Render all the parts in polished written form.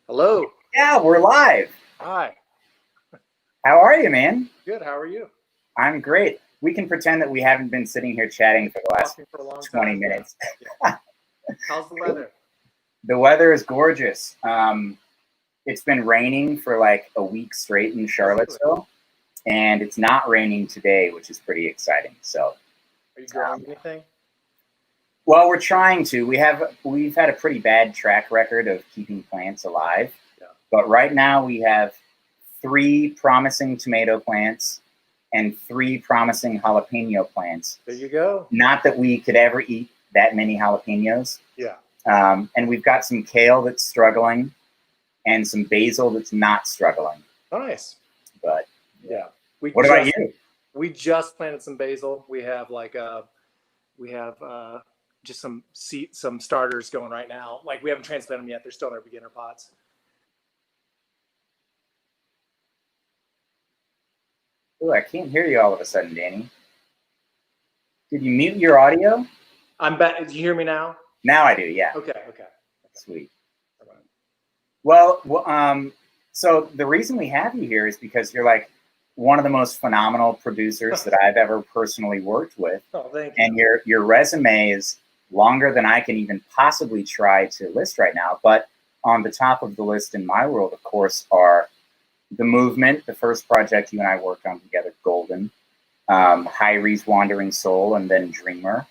Hello. Yeah, we're live. Hi. How are you, man? Good. How are you? I'm great. We can pretend that we haven't been sitting here chatting for the last For a long 20 time. minutes. Yeah. How's the weather? The weather is gorgeous. It's been raining for like a week straight in Charlottesville, and it's not raining today, which is pretty exciting. So, are you growing anything? Well, we're trying to. We've had a pretty bad track record of keeping plants alive, but right now we have 3 promising tomato plants and 3 promising jalapeno plants. There you go. Not that we could ever eat that many jalapenos. Yeah. And we've got some kale that's struggling and some basil that's not struggling. Nice. But yeah. What about you? We just planted some basil. We have just some starters going right now. Like we haven't transplanted them yet. They're still in their beginner pots. Oh, I can't hear you all of a sudden, Danny. Did you mute your audio? I'm back. Do you hear me now? Now I do, yeah. Okay. Sweet. Well, so the reason we have you here is because you're like one of the most phenomenal producers that I've ever personally worked with. Oh, thank you. And your resume is longer than I can even possibly try to list right now. But on the top of the list in my world, of course, are The Movement, the first project you and I worked on together, Golden, Hyrie's Wandering Soul, and then Dreamer.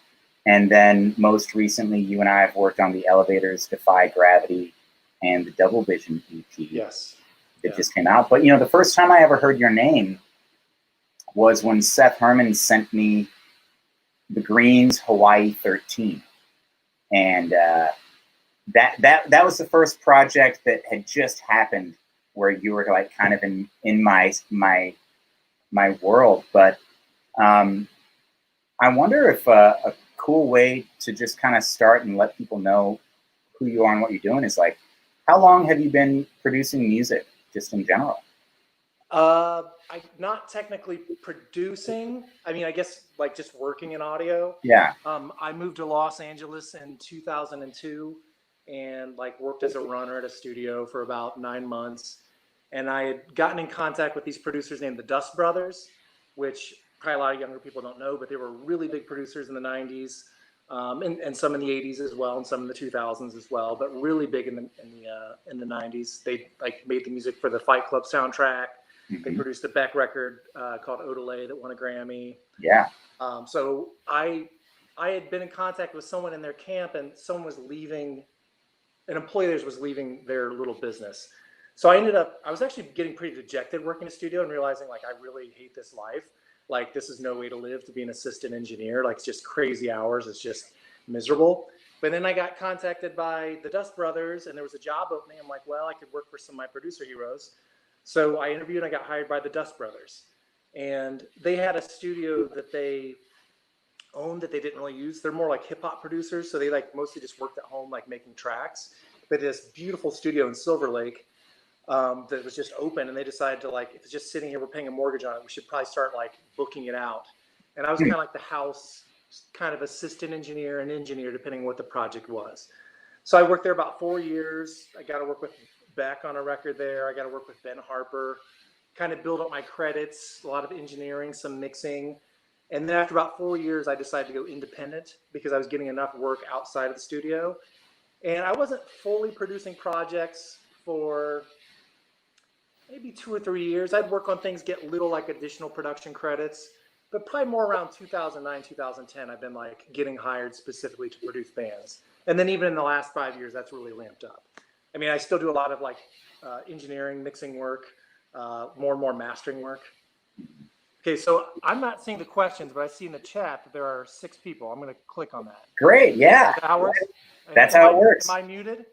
And then most recently, you and I have worked on the Elovaters, Defy Gravity, and the Double Vision EP. Yes. That just came out. But, you know, the first time I ever heard your name was when Seth Herman sent me the Greens Hawaii 13. And that was the first project that had just happened where you were like kind of in my world. But I wonder if a cool way to just kind of start and let people know who you are and what you're doing is like, how long have you been producing music just in general? I'm not technically producing. I mean, I guess like just working in audio. Yeah. I moved to Los Angeles in 2002 and like worked as a runner at a studio for about 9 months. And I had gotten in contact with these producers named the Dust Brothers, which probably a lot of younger people don't know, but they were really big producers in the 90s, and some in the 80s as well, and some in the 2000s as well, but really big in the 90s. They like made the music for the Fight Club soundtrack. Mm-hmm. They produced a Beck record called Odelay that won a Grammy. Yeah. So I had been in contact with someone in their camp, and someone was leaving. An employee of theirs was leaving their little business. So I was actually getting pretty dejected working in a studio and realizing like, I really hate this life. Like this is no way to live, to be an assistant engineer. Like it's just crazy hours. It's just miserable. But then I got contacted by the Dust Brothers and there was a job opening. I'm like, well, I could work for some of my producer heroes. So I interviewed and I got hired by the Dust Brothers. And they had a studio that they owned that they didn't really use. They're more like hip hop producers. So they like mostly just worked at home, like making tracks. But this beautiful studio in Silver Lake that was just open, and they decided to like, if it's just sitting here, we're paying a mortgage on it, we should probably start like booking it out. And I was kind of like the house kind of assistant engineer and engineer, depending on what the project was. So I worked there about 4 years. I got to work with Beck on a record there. I got to work with Ben Harper, kind of build up my credits, a lot of engineering, some mixing. And then after about 4 years, I decided to go independent because I was getting enough work outside of the studio. And I wasn't fully producing projects for maybe 2 or 3 years. I'd work on things, get little like additional production credits, but probably more around 2009, 2010, I've been like getting hired specifically to produce bands. And then even in the last 5 years, that's really ramped up. I mean, I still do a lot of like engineering, mixing work, more and more mastering work. Okay, so I'm not seeing the questions, but I see in the chat that there are 6 people. I'm going to click on that. Great, yeah. That's how it works. Am I muted?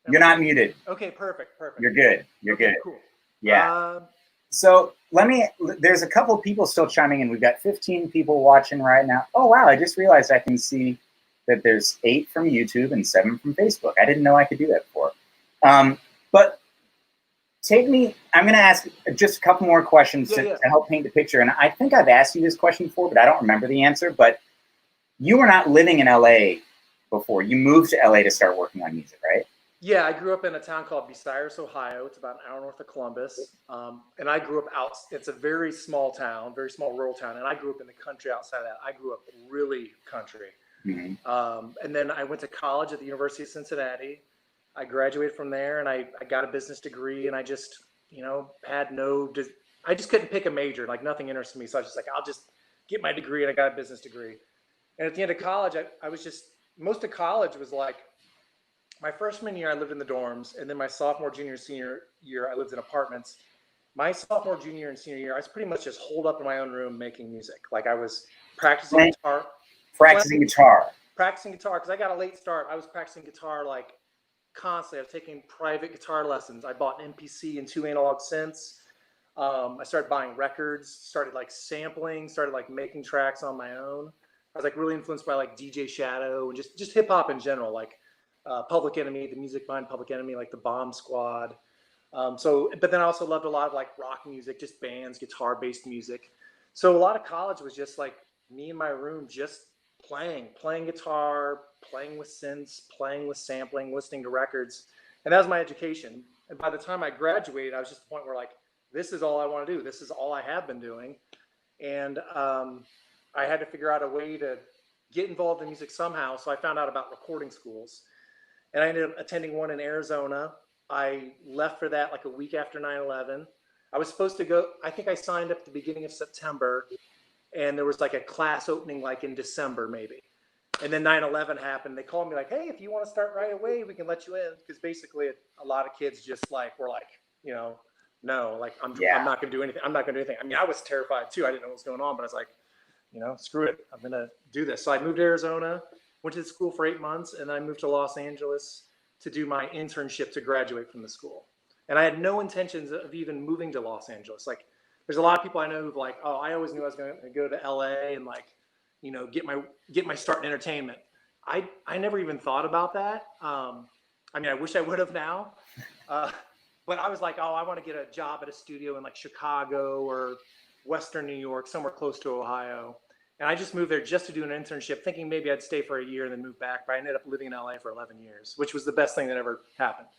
You're not muted. Okay, perfect. You're good. You're good. Cool. Yeah. So there's a couple of people still chiming in. We've got 15 people watching right now. Oh, wow. I just realized I can see that there's 8 from YouTube and 7 from Facebook. I didn't know I could do that before. But I'm going to ask just a couple more questions to help paint the picture. And I think I've asked you this question before, but I don't remember the answer. But you were not living in LA before. You moved to LA to start working on music, right? Yeah, I grew up in a town called Bucyrus, Ohio. It's about an hour north of Columbus. And I grew up out, it's a very small town, very small rural town. And I grew up in the country outside of that. I grew up really country. And then I went to college at the University of Cincinnati. I graduated from there and I got a business degree and I just, had I just couldn't pick a major. Like nothing interested me. So I was just like, I'll just get my degree and I got a business degree. And at the end of college, I was just, most of college was like, my freshman year, I lived in the dorms, and then my sophomore, junior, senior year, I lived in apartments. My sophomore, junior, and senior year, I was pretty much just holed up in my own room making music. Like I was practicing guitar, Practicing guitar. Practicing guitar because I got a late start. I was practicing guitar like constantly. I was taking private guitar lessons. I bought an MPC and 2 analog synths. I started buying records, started like sampling, started like making tracks on my own. I was like really influenced by like DJ Shadow and just hip hop in general, like Public Enemy, the music behind Public Enemy, like the Bomb Squad. But then I also loved a lot of like rock music, just bands, guitar-based music. So a lot of college was just like me in my room, just playing guitar, playing with synths, playing with sampling, listening to records. And that was my education. And by the time I graduated, I was just at the point where like, this is all I want to do. This is all I have been doing. And I had to figure out a way to get involved in music somehow. So I found out about recording schools. And I ended up attending one in Arizona. I left for that like a week after 9/11. I was supposed to go, I think I signed up at the beginning of September, and there was like a class opening like in December maybe. And then 9/11 happened. They called me like, hey, if you want to start right away, we can let you in. Because basically a lot of kids just like were like, no, like I'm not going to do anything. I'm not going to do anything. I mean, I was terrified too. I didn't know what was going on, but I was like, screw it. I'm going to do this. So I moved to Arizona, went to school for 8 months, and I moved to Los Angeles to do my internship to graduate from the school. And I had no intentions of even moving to Los Angeles. Like, there's a lot of people I know who've like, oh, I always knew I was going to go to LA and like, get my start in entertainment. I never even thought about that. I mean, I wish I would have now. But I was like, oh, I want to get a job at a studio in like Chicago or Western New York, somewhere close to Ohio. And I just moved there just to do an internship, thinking maybe I'd stay for a year and then move back. But I ended up living in LA for 11 years, which was the best thing that ever happened.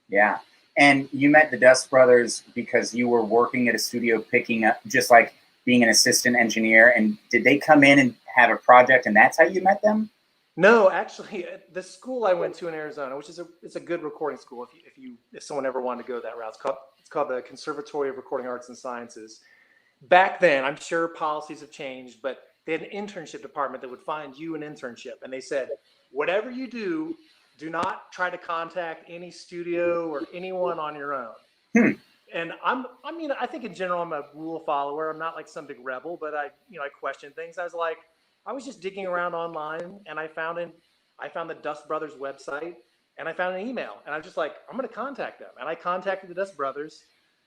Yeah. And you met the Dust Brothers because you were working at a studio picking up, just like being an assistant engineer. And did they come in and have a project and that's how you met them? No, actually, the school I went to in Arizona, which is it's a good recording school if someone ever wanted to go that route, it's called the Conservatory of Recording Arts and Sciences. Back then, I'm sure policies have changed, but they had an internship department that would find you an internship. And they said, whatever you do not try to contact any studio or anyone on your own. And I think in general, I'm a rule follower. I'm not like some big rebel, but I question things. I was just digging around online and I found the Dust Brothers website and I found an email and I was just like, I'm going to contact them. And I contacted the Dust Brothers.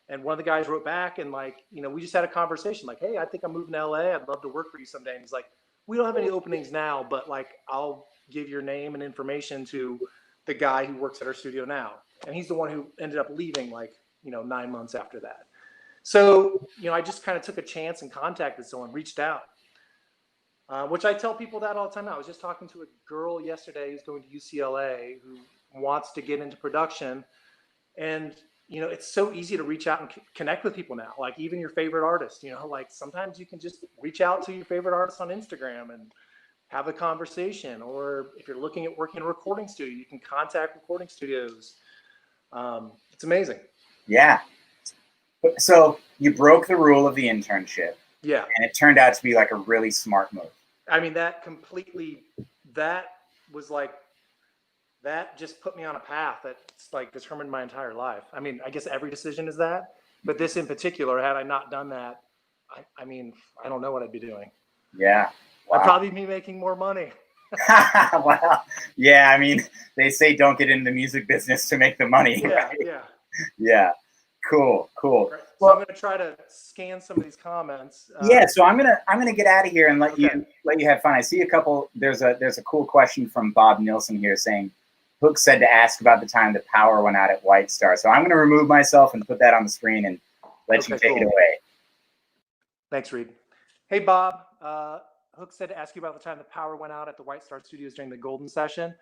And one of the guys wrote back and we just had a conversation like, hey, I think I'm moving to LA. I'd love to work for you someday. And he's like, we don't have any openings now, but like, I'll give your name and information to the guy who works at our studio now. And he's the one who ended up leaving 9 months after that. So, I just kind of took a chance and contacted someone, reached out, which I tell people that all the time now. I was just talking to a girl yesterday who's going to UCLA who wants to get into production. And it's so easy to reach out and connect with people now, like even your favorite artist, like sometimes you can just reach out to your favorite artist on Instagram and have a conversation. Or if you're looking at working in a recording studio, you can contact recording studios. It's amazing. Yeah. So you broke the rule of the internship. Yeah. And it turned out to be like a really smart move. I mean, that just put me on a path that's like determined my entire life. I mean, I guess every decision is that, but this in particular, had I not done that, I mean, I don't know what I'd be doing. Yeah. Wow. I'd probably be making more money. Wow. Yeah. I mean, they say don't get in the music business to make the money. Yeah. Right? Yeah. Yeah. Cool. Right. So well, I'm going to try to scan some of these comments. Yeah. So I'm gonna get out of here and let you have fun. I see a couple. There's a cool question from Bob Nilsson here saying, Hook said to ask about the time the power went out at White Star. So I'm going to remove myself and put that on the screen and let you take it away. Thanks, Reed. Hey, Bob. Hook said to ask you about the time the power went out at the White Star Studios during the Golden Session.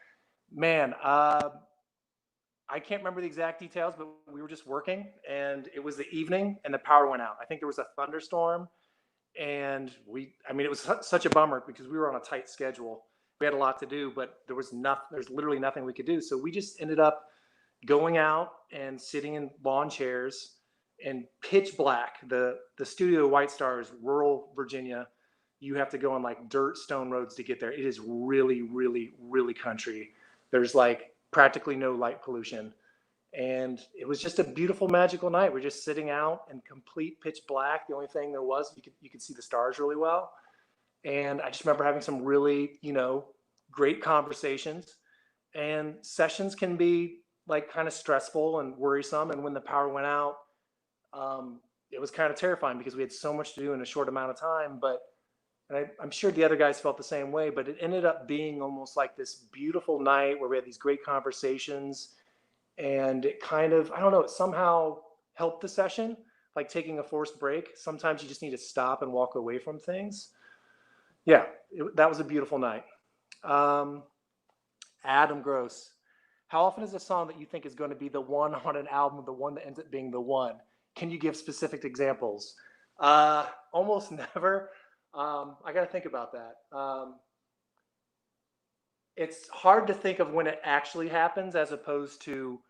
Man, I can't remember the exact details, but we were just working, and it was the evening, and the power went out. I think there was a thunderstorm, and I mean, it was such a bummer because we were on a tight schedule. We had a lot to do, but there's literally nothing we could do. So we just ended up going out and sitting in lawn chairs and pitch black. The studio White Star is rural Virginia. You have to go on like dirt stone roads to get there. It is really, really, really country. There's like practically no light pollution. And it was just a beautiful, magical night. We're just sitting out in complete pitch black. The only thing there was, you could see the stars really well. And I just remember having some really, great conversations. And sessions can be like kind of stressful and worrisome. And when the power went out, it was kind of terrifying because we had so much to do in a short amount of time. But I'm sure the other guys felt the same way. But it ended up being almost like this beautiful night where we had these great conversations. And it kind of, I don't know, it somehow helped the session, like taking a forced break. Sometimes you just need to stop and walk away from things. Yeah, that was a beautiful night. Adam Gross, how often is a song that you think is going to be the one on an album, the one that ends up being the one? Can you give specific examples? Almost never. I got to think about that. It's hard to think of when it actually happens as opposed to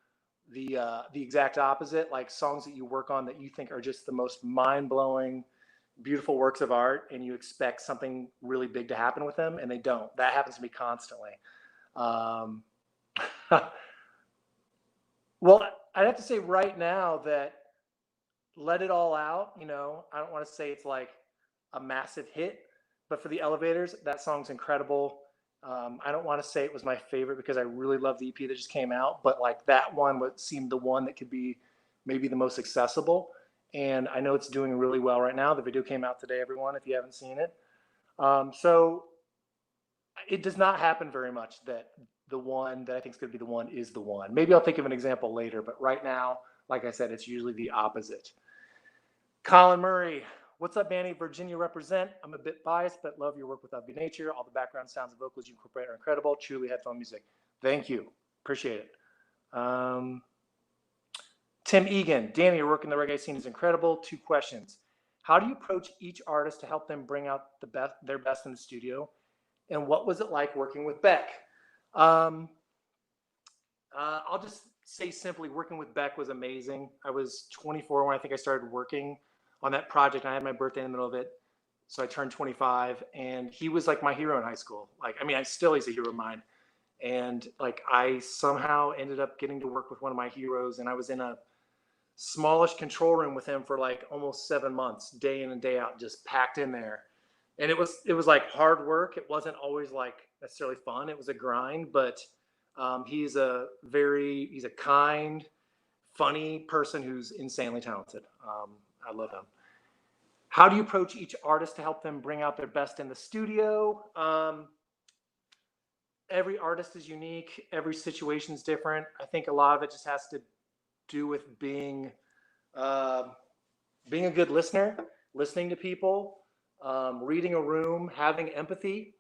the exact opposite, like songs that you work on that you think are just the most mind-blowing, beautiful works of art, and you expect something really big to happen with them, and they don't. That happens to me constantly. Well, I'd have to say right now that Let It All Out, I don't want to say it's like a massive hit, but for the Elevators, that song's incredible. I don't want to say it was my favorite because I really love the EP that just came out, but like that one seemed the one that could be maybe the most accessible. And I know it's doing really well right now. The video came out today, everyone, if you haven't seen it. So it does not happen very much that the one that I think is going to be the one is the one. Maybe I'll think of an example later, but right now, like I said, it's usually the opposite. Colin Murray, what's up, Manny? Virginia represent. I'm a bit biased, but love your work with Upbeat Nature. All the background sounds and vocals you incorporate are incredible. Truly headphone music. Thank you. Appreciate it. Tim Egan, Danny, your work in the reggae scene is incredible. 2 questions. How do you approach each artist to help them bring out their best in the studio? And what was it like working with Beck? I'll just say simply, working with Beck was amazing. I was 24 when I think I started working on that project. I had my birthday in the middle of it, so I turned 25, and he was like my hero in high school. He's a hero of mine. And like I somehow ended up getting to work with one of my heroes, and I was in a smallish control room with him for like almost 7 months, day in and day out, just packed in there. And it was like hard work. It wasn't always like necessarily fun. It was a grind, but he's a kind, funny person who's insanely talented. I love him. How do you approach each artist to help them bring out their best in the studio? Every artist is unique. Every situation is different. I think a lot of it just has to do with being a good listener, listening to people, reading a room, having empathy.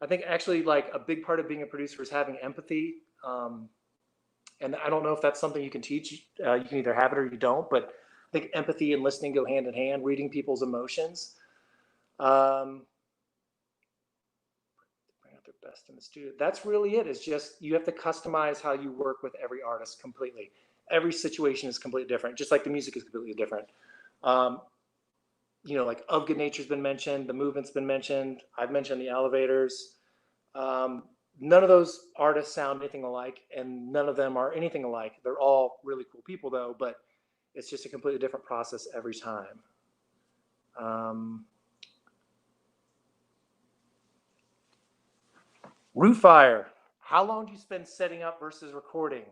I think actually like a big part of being a producer is having empathy. And I don't know if that's something you can teach. You can either have it or you don't, but I think empathy and listening go hand in hand, reading people's emotions. Bring out their best in the studio. That's really it. It's just, you have to customize how you work with every artist completely. Every situation is completely different, just like the music is completely different. Like Of Good Nature's been mentioned, the movement's been mentioned. I've mentioned the Elevators. None of those artists sound anything alike, and none of them are anything alike. They're all really cool people, though, but it's just a completely different process every time. Rootfire, how long do you spend setting up versus recording?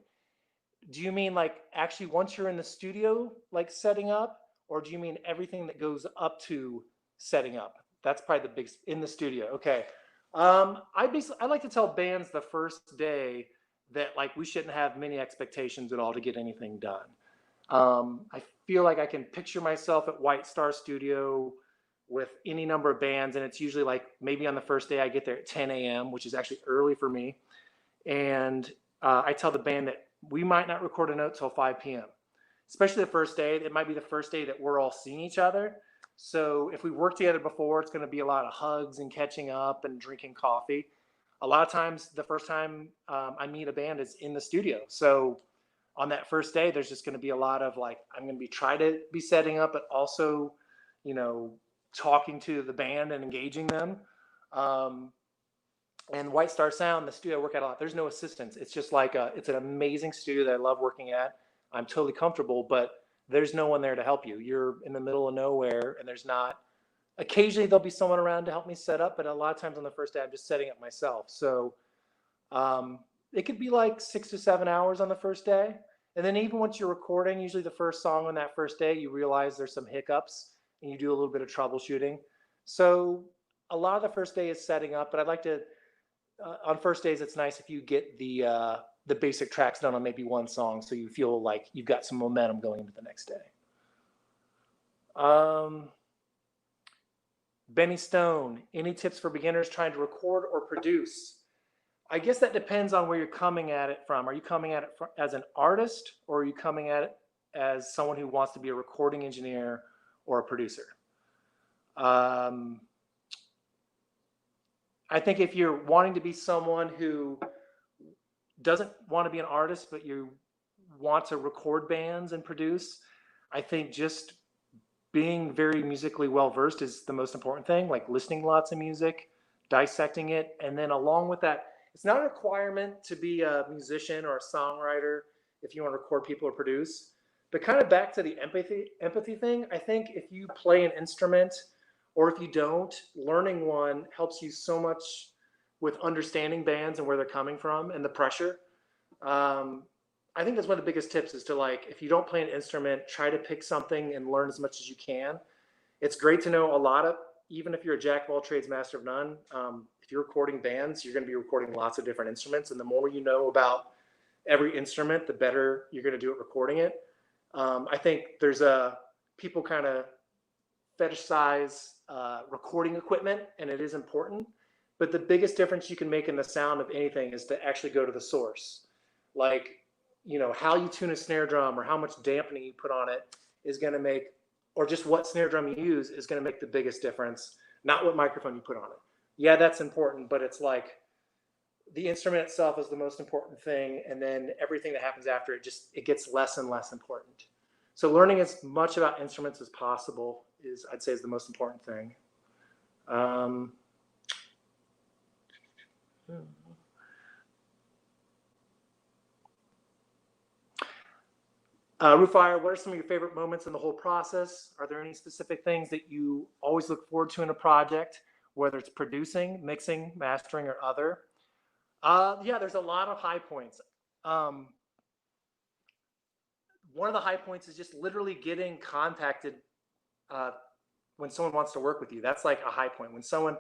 Do you mean like actually once you're in the studio, like setting up, or do you mean everything that goes up to setting up? That's probably the big in the studio. Okay. I like to tell bands the first day that like we shouldn't have many expectations at all to get anything done. I feel like I can picture myself at White Star Studio with any number of bands, and it's usually like maybe on the first day I get there at 10 a.m., which is actually early for me. And I tell the band that we might not record a note till 5 p.m. Especially the first day. It might be the first day that we're all seeing each other. So if we worked together before, it's going to be a lot of hugs and catching up and drinking coffee. A lot of times, the first time I meet a band is in the studio. So on that first day, there's just going to be a lot of like, I'm going to be try to be setting up, but also, you know, talking to the band and engaging them. And White Star Sound, the studio I work at a lot, there's no assistants. It's just like it's an amazing studio that I love working at. I'm totally comfortable, but there's no one there to help you. You're in the middle of nowhere, and there's not. Occasionally there'll be someone around to help me set up, but a lot of times on the first day I'm just setting up myself. So it could be like 6 to 7 hours on the first day. And then even once you're recording, usually the first song on that first day, you realize there's some hiccups and you do a little bit of troubleshooting. So a lot of the first day is setting up, but I'd like to, on first days, it's nice if you get the basic tracks done on maybe one song, so you feel like you've got some momentum going into the next day. Benny Stone, any tips for beginners trying to record or produce? I guess that depends on where you're coming at it from. Are you coming at it as an artist, or are you coming at it as someone who wants to be a recording engineer or a producer? I think if you're wanting to be someone who doesn't want to be an artist, but you want to record bands and produce, I think just being very musically well-versed is the most important thing, like listening to lots of music, dissecting it. And then along with that, it's not a requirement to be a musician or a songwriter if you want to record people or produce. But kind of back to the empathy thing, I think if you play an instrument or if you don't, learning one helps you so much with understanding bands and where they're coming from and the pressure. I think that's one of the biggest tips is to, like, if you don't play an instrument, try to pick something and learn as much as you can. It's great to know a lot of, even if you're a jack of all trades, master of none, if you're recording bands, you're going to be recording lots of different instruments. And the more you know about every instrument, the better you're going to do at recording it. I think there's people kind of fetishize recording equipment, and it is important. But the biggest difference you can make in the sound of anything is to actually go to the source. Like, you know, how you tune a snare drum or how much dampening you put on it is going to make, or just what snare drum you use is going to make the biggest difference, not what microphone you put on it. Yeah, that's important, but it's like the instrument itself is the most important thing, and then everything that happens after it gets less and less important. So learning as much about instruments as possible is, I'd say, is the most important thing. Rootfire, what are some of your favorite moments in the whole process? Are there any specific things that you always look forward to in a project, whether it's producing, mixing, mastering, or other? Yeah, there's a lot of high points. One of the high points is just literally getting contacted when someone wants to work with you. That's like a high point. When someone,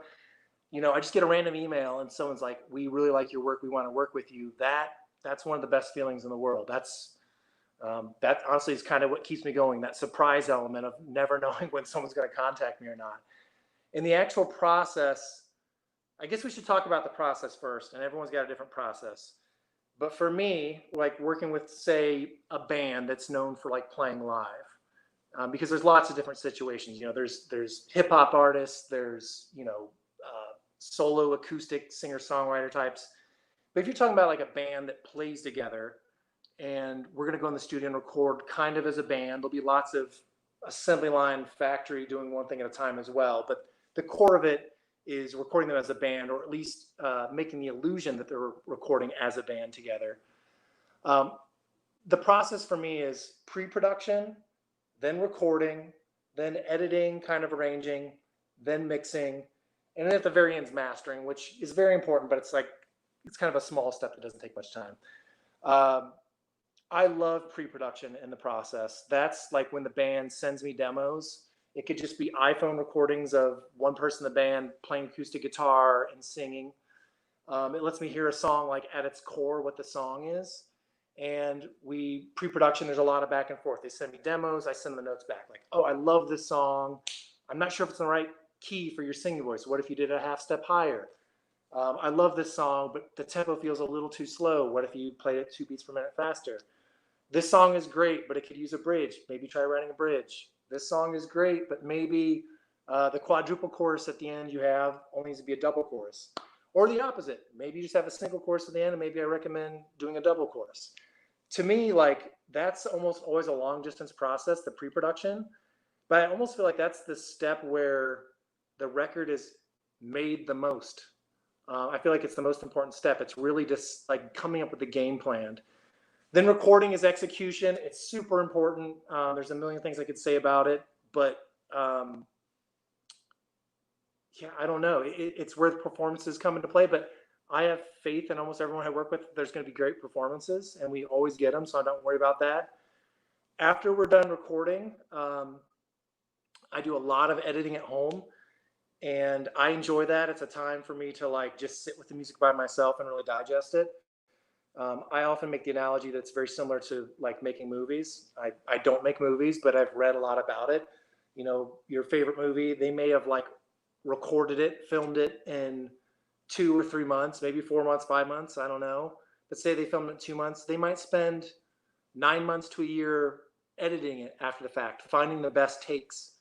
you know, I just get a random email and someone's like, we really like your work, we want to work with you. That's one of the best feelings in the world. That honestly is kind of what keeps me going, that surprise element of never knowing when someone's going to contact me or not. In the actual process, I guess we should talk about the process first, and everyone's got a different process. But for me, like working with, say, a band that's known for like playing live, because there's lots of different situations. You know, there's hip hop artists, there's, you know, solo acoustic singer-songwriter types. But if you're talking about like a band that plays together, and we're going to go in the studio and record kind of as a band, there'll be lots of assembly line factory doing one thing at a time as well. But the core of it is recording them as a band, or at least making the illusion that they're recording as a band together. The process for me is pre-production, then recording, then editing, kind of arranging, then mixing, and then at the very end mastering, which is very important, but it's kind of a small step that doesn't take much time. I love pre-production in the process. That's like when the band sends me demos. It could just be iPhone recordings of one person in the band playing acoustic guitar and singing. It lets me hear a song like at its core what the song is. And pre-production, there's a lot of back and forth. They send me demos, I send them the notes back. Like, oh, I love this song. I'm not sure if it's in the right key for your singing voice. What if you did a half step higher? I love this song, but the tempo feels a little too slow. What if you played it 2 beats per minute faster? This song is great, but it could use a bridge. Maybe try writing a bridge. This song is great, but maybe the quadruple chorus at the end you have only needs to be a double chorus. Or the opposite. Maybe you just have a single chorus at the end, and maybe I recommend doing a double chorus. To me, like, that's almost always a long distance process, the pre-production. But I almost feel like that's the step where the record is made the most. I feel like it's the most important step. It's really just like coming up with the game plan. Then recording is execution. It's super important. There's a million things I could say about it, but yeah, I don't know. It's where the performances come into play, but I have faith in almost everyone I work with. There's going to be great performances, and we always get them, so I don't worry about that. After we're done recording, I do a lot of editing at home, and I enjoy that. It's a time for me to like just sit with the music by myself and really digest it. I often make the analogy that it's very similar to like making movies. I don't make movies, but I've read a lot about it. You know, your favorite movie, they may have like recorded it, filmed it in 2 or 3 months, maybe 4 months, 5 months, I don't know. But say they filmed it in 2 months, they might spend 9 months to a year editing it after the fact, finding the best takes.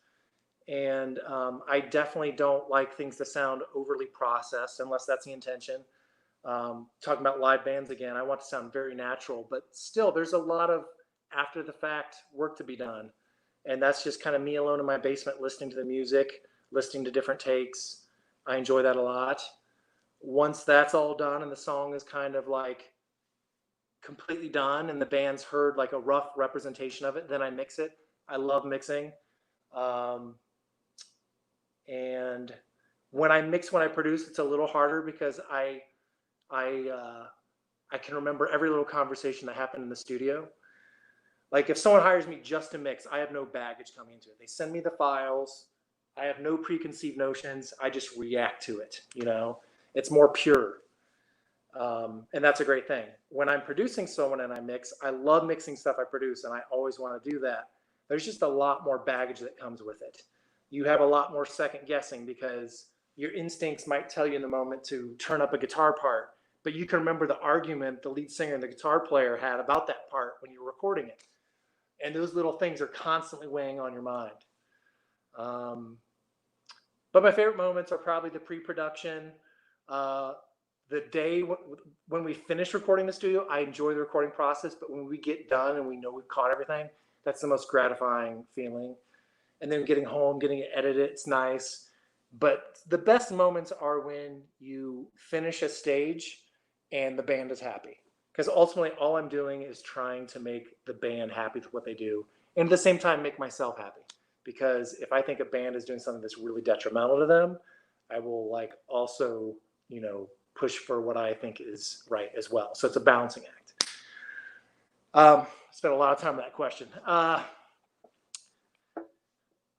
And I definitely don't like things to sound overly processed unless that's the intention. Talking about live bands again, I want to sound very natural, but still there's a lot of after the fact work to be done. And that's just kind of me alone in my basement listening to the music, listening to different takes. I enjoy that a lot. Once that's all done and the song is kind of like completely done and the band's heard like a rough representation of it, then I mix it. I love mixing. And when I produce, it's a little harder because I can remember every little conversation that happened in the studio. Like if someone hires me just to mix, I have no baggage coming into it. They send me the files. I have no preconceived notions. I just react to it. You know, it's more pure. And that's a great thing. When I'm producing someone and I mix, I love mixing stuff I produce and I always want to do that. There's just a lot more baggage that comes with it. You have a lot more second guessing because your instincts might tell you in the moment to turn up a guitar part, but you can remember the argument the lead singer and the guitar player had about that part when you were recording it. And those little things are constantly weighing on your mind. But my favorite moments are probably the pre-production. The day when we finish recording the studio, I enjoy the recording process, but when we get done and we know we've caught everything, that's the most gratifying feeling. And then getting home, getting it edited, it's nice. But the best moments are when you finish a stage and the band is happy. Because ultimately, all I'm doing is trying to make the band happy with what they do. And at the same time, make myself happy. Because if I think a band is doing something that's really detrimental to them, I will like also, you know, push for what I think is right as well. So it's a balancing act. Spent a lot of time on that question.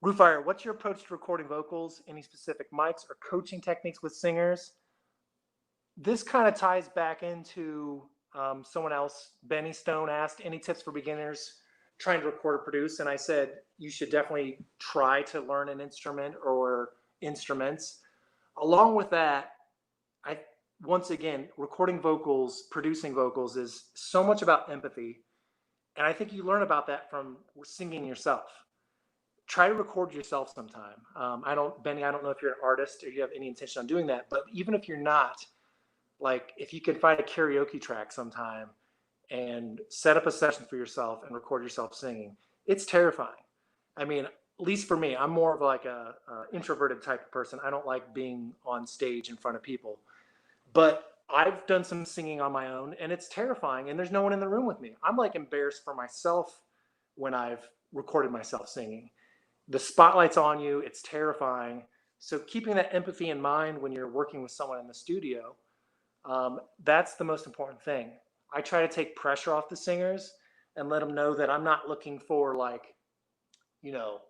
Rootfire, what's your approach to recording vocals? Any specific mics or coaching techniques with singers? This kind of ties back into someone else. Benny Stone asked, any tips for beginners trying to record or produce? And I said, you should definitely try to learn an instrument or instruments. Along with that, once again, recording vocals, producing vocals is so much about empathy. And I think you learn about that from singing yourself. Try to record yourself sometime. Benny, I don't know if you're an artist or you have any intention on doing that, but even if you're not, like if you can find a karaoke track sometime and set up a session for yourself and record yourself singing, it's terrifying. I mean, at least for me, I'm more of like a introverted type of person. I don't like being on stage in front of people, but I've done some singing on my own and it's terrifying and there's no one in the room with me. I'm like embarrassed for myself when I've recorded myself singing. The spotlight's on you, it's terrifying. So keeping that empathy in mind when you're working with someone in the studio, that's the most important thing. I try to take pressure off the singers and let them know that I'm not looking for like, you know,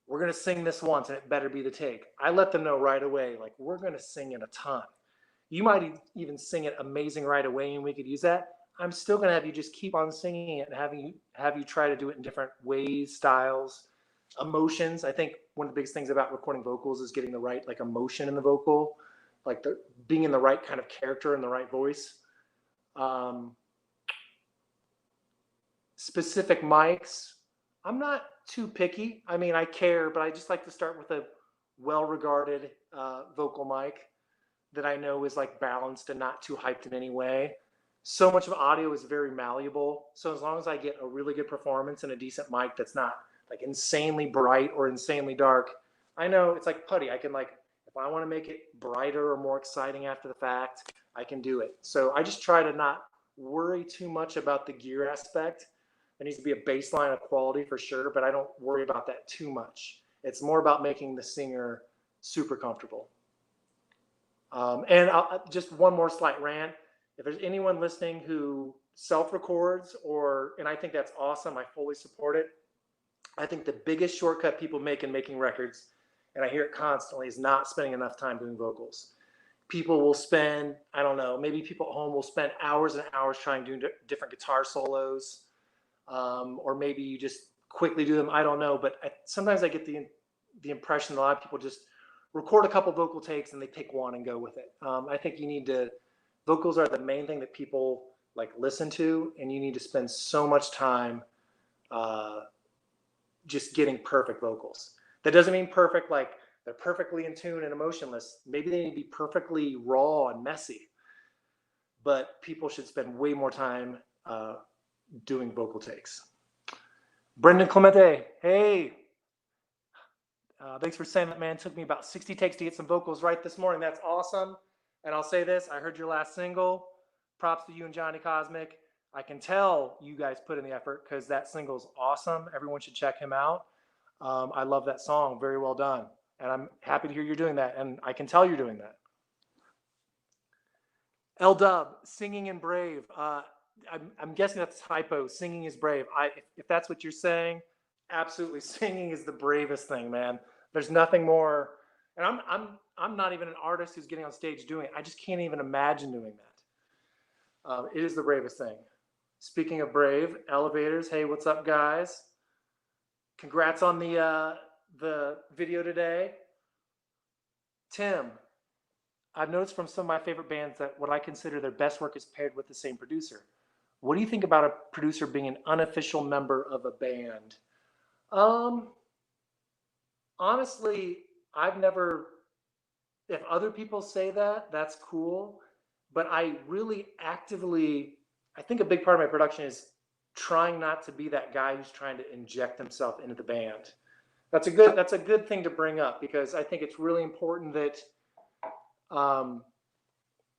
we're going to sing this once and it better be the take. I let them know right away, like we're going to sing it a ton. You might even sing it amazing right away and we could use that. I'm still going to have you just keep on singing it and have you try to do it in different ways, styles, emotions. I think one of the biggest things about recording vocals is getting the right like emotion in the vocal. like being in the right kind of character and the right voice. Specific mics, I'm not too picky. I mean, I care, but I just like to start with a well-regarded vocal mic that I know is like balanced and not too hyped in any way. So much of audio is very malleable. So as long as I get a really good performance and a decent mic that's not like insanely bright or insanely dark, I know it's like putty. I can like, if I want to make it brighter or more exciting after the fact, I can do it. So I just try to not worry too much about the gear aspect. There needs to be a baseline of quality for sure, but I don't worry about that too much. It's more about making the singer super comfortable. And just one more slight rant. If there's anyone listening who self-records and I think that's awesome, I fully support it. I think the biggest shortcut people make in making records, and I hear it constantly, is not spending enough time doing vocals. People will spend, I don't know, maybe people at home will spend hours and hours trying to do different guitar solos, or maybe you just quickly do them. I don't know, but sometimes I get the impression that a lot of people just record a couple vocal takes and they pick one and go with it. I think vocals are the main thing that people like listen to, and you need to spend so much time just getting perfect vocals. That doesn't mean perfect like they're perfectly in tune and emotionless. Maybe they need to be perfectly raw and messy, but people should spend way more time doing vocal takes. Brendan Clemente, hey. Thanks for saying that, man. It took me about 60 takes to get some vocals right this morning. That's awesome. And I'll say this, I heard your last single. Props to you and Johnny Cosmic. I can tell you guys put in the effort because that single's awesome. Everyone should check him out. I love that song. Very well done. And I'm happy to hear you're doing that. And I can tell you're doing that. L-Dub, singing and brave. I'm guessing that's a typo. Singing is brave. If that's what you're saying, absolutely, singing is the bravest thing, man. There's nothing more. And I'm not even an artist who's getting on stage doing it. I just can't even imagine doing that. It is the bravest thing. Speaking of brave, Elovaters. Hey, what's up, guys? Congrats on the video today. Tim, I've noticed from some of my favorite bands that what I consider their best work is paired with the same producer. What do you think about a producer being an unofficial member of a band? Honestly, if other people say that, that's cool. But I really I think a big part of my production is trying not to be that guy who's trying to inject himself into the band. That's a good thing to bring up, because I think it's really important that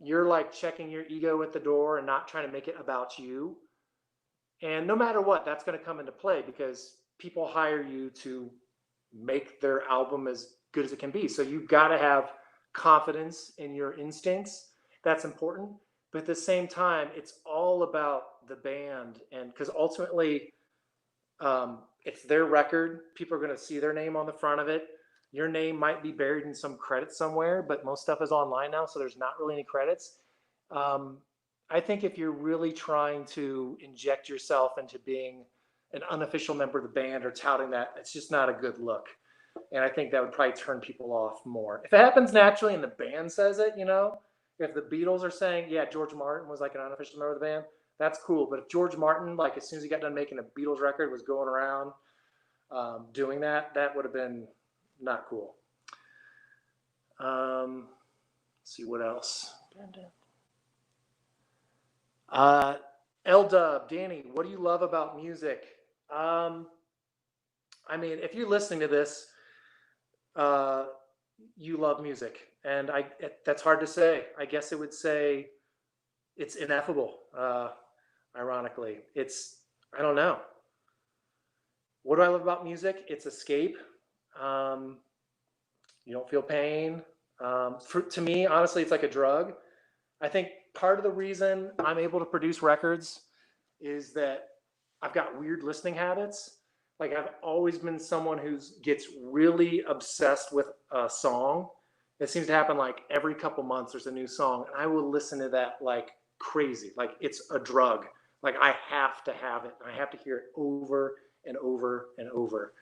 you're like checking your ego at the door and not trying to make it about you. And no matter what, that's going to come into play because people hire you to make their album as good as it can be. So you've got to have confidence in your instincts. That's important. But at the same time, it's all about the band. And because ultimately, it's their record. People are going to see their name on the front of it. Your name might be buried in some credits somewhere, but most stuff is online now, so there's not really any credits. I think if you're really trying to inject yourself into being an unofficial member of the band or touting that, it's just not a good look. And I think that would probably turn people off more. If it happens naturally and the band says it, if the Beatles are saying, yeah, George Martin was like an unofficial member of the band, that's cool. But if George Martin, like as soon as he got done making a Beatles record, was going around doing that, that would have been not cool. Let's see what else. L-Dub, Danny, what do you love about music? I mean, if you're listening to this, you love music, and that's hard to say. I guess it would say it's ineffable. Ironically, I don't know. What do I love about music? It's escape. You don't feel pain. To me, honestly, it's like a drug. I think part of the reason I'm able to produce records is that I've got weird listening habits. Like I've always been someone who gets really obsessed with a song. It seems to happen like every couple months there's a new song, and I will listen to that like crazy. Like it's a drug. Like I have to have it. I have to hear it over and over and over.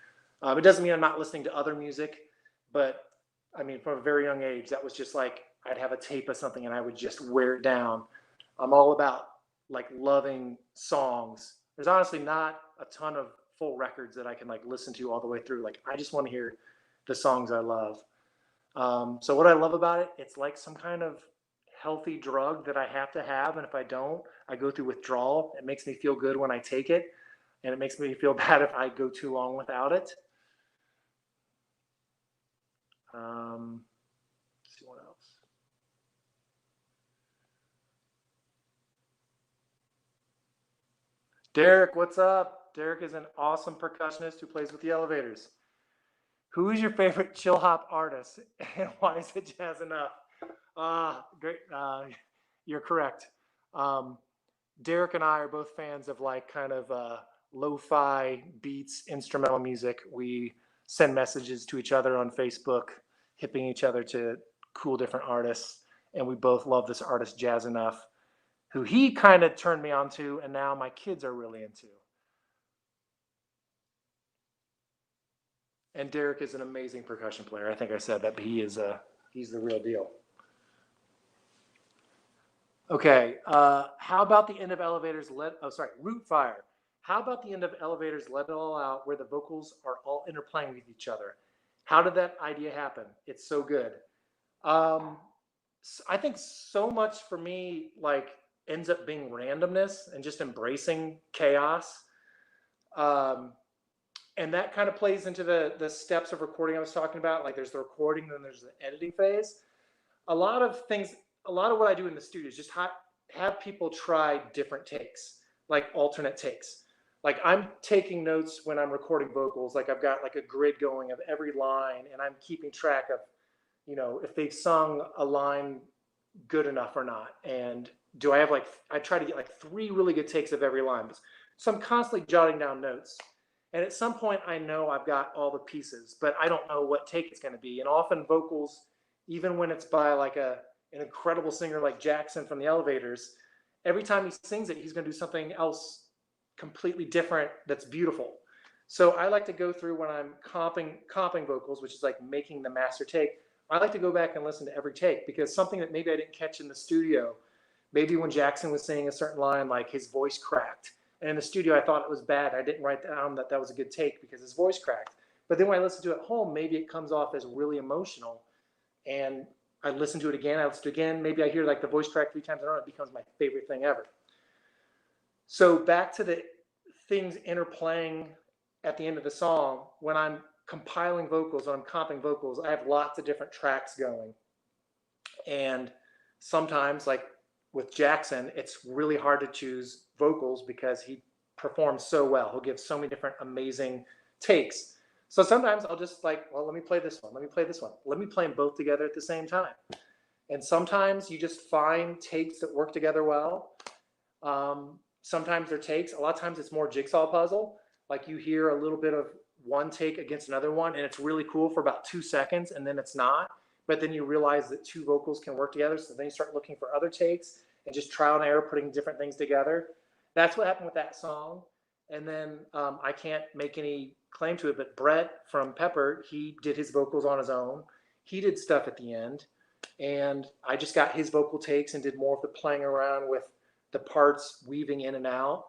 It doesn't mean I'm not listening to other music, but I mean, from a very young age, that was just like, I'd have a tape of something and I would just wear it down. I'm all about like loving songs. There's honestly not a ton of full records that I can like listen to all the way through. Like I just want to hear the songs I love. So what I love about it, it's like some kind of healthy drug that I have to have, and if I don't, I go through withdrawal. It makes me feel good when I take it, and it makes me feel bad if I go too long without it. Let's see what else. Derek, what's up? Derek is an awesome percussionist who plays with the Elevators. Who is your favorite chill hop artist, and why is it Jazz Enough? Great. You're correct. Derek and I are both fans of like kind of lo-fi beats, instrumental music. We send messages to each other on Facebook, hipping each other to cool different artists, and we both love this artist Jazz Enough, who he kind of turned me on to, and now my kids are really into. And Derek is an amazing percussion player. I think I said that, but he's the real deal. Okay, how about the end of Elevators Rootfire. How about the end of Elevators Let It All Out, where the vocals are all interplaying with each other? How did that idea happen? It's so good. I think so much for me like ends up being randomness and just embracing chaos. And that kind of plays into the steps of recording I was talking about. Like there's the recording, then there's the editing phase. A lot of what I do in the studio is just have people try different takes, like alternate takes. Like I'm taking notes when I'm recording vocals. Like I've got like a grid going of every line, and I'm keeping track of, if they've sung a line good enough or not. And do I have I try to get like 3 really good takes of every line. So I'm constantly jotting down notes. And at some point I know I've got all the pieces, but I don't know what take it's going to be. And often vocals, even when it's by like an incredible singer like Jackson from the Elevators, every time he sings it, he's going to do something else completely different that's beautiful. So I like to go through when I'm comping vocals, which is like making the master take. I like to go back and listen to every take, because something that maybe I didn't catch in the studio, maybe when Jackson was singing a certain line, like his voice cracked. And in the studio, I thought it was bad. I didn't write down that was a good take because his voice cracked. But then when I listen to it at home, maybe it comes off as really emotional. And I listen to it again. I listen to it again. Maybe I hear like the voice crack 3 times in a row. It becomes my favorite thing ever. So back to the things interplaying at the end of the song. When I'm compiling vocals, when I'm comping vocals, I have lots of different tracks going. And sometimes, like with Jackson, it's really hard to choose vocals because he performs so well. He'll give so many different amazing takes. So sometimes I'll just like, well, let me play this one. Let me play this one. Let me play them both together at the same time. And sometimes you just find takes that work together well. Sometimes they're takes. A lot of times it's more jigsaw puzzle. Like you hear a little bit of one take against another one, and it's really cool for about 2 seconds, and then it's not. But then you realize that 2 vocals can work together. So then you start looking for other takes and just trial and error, putting different things together. That's what happened with that song. And then I can't make any claim to it, but Brett from Pepper, he did his vocals on his own. He did stuff at the end. And I just got his vocal takes and did more of the playing around with the parts weaving in and out.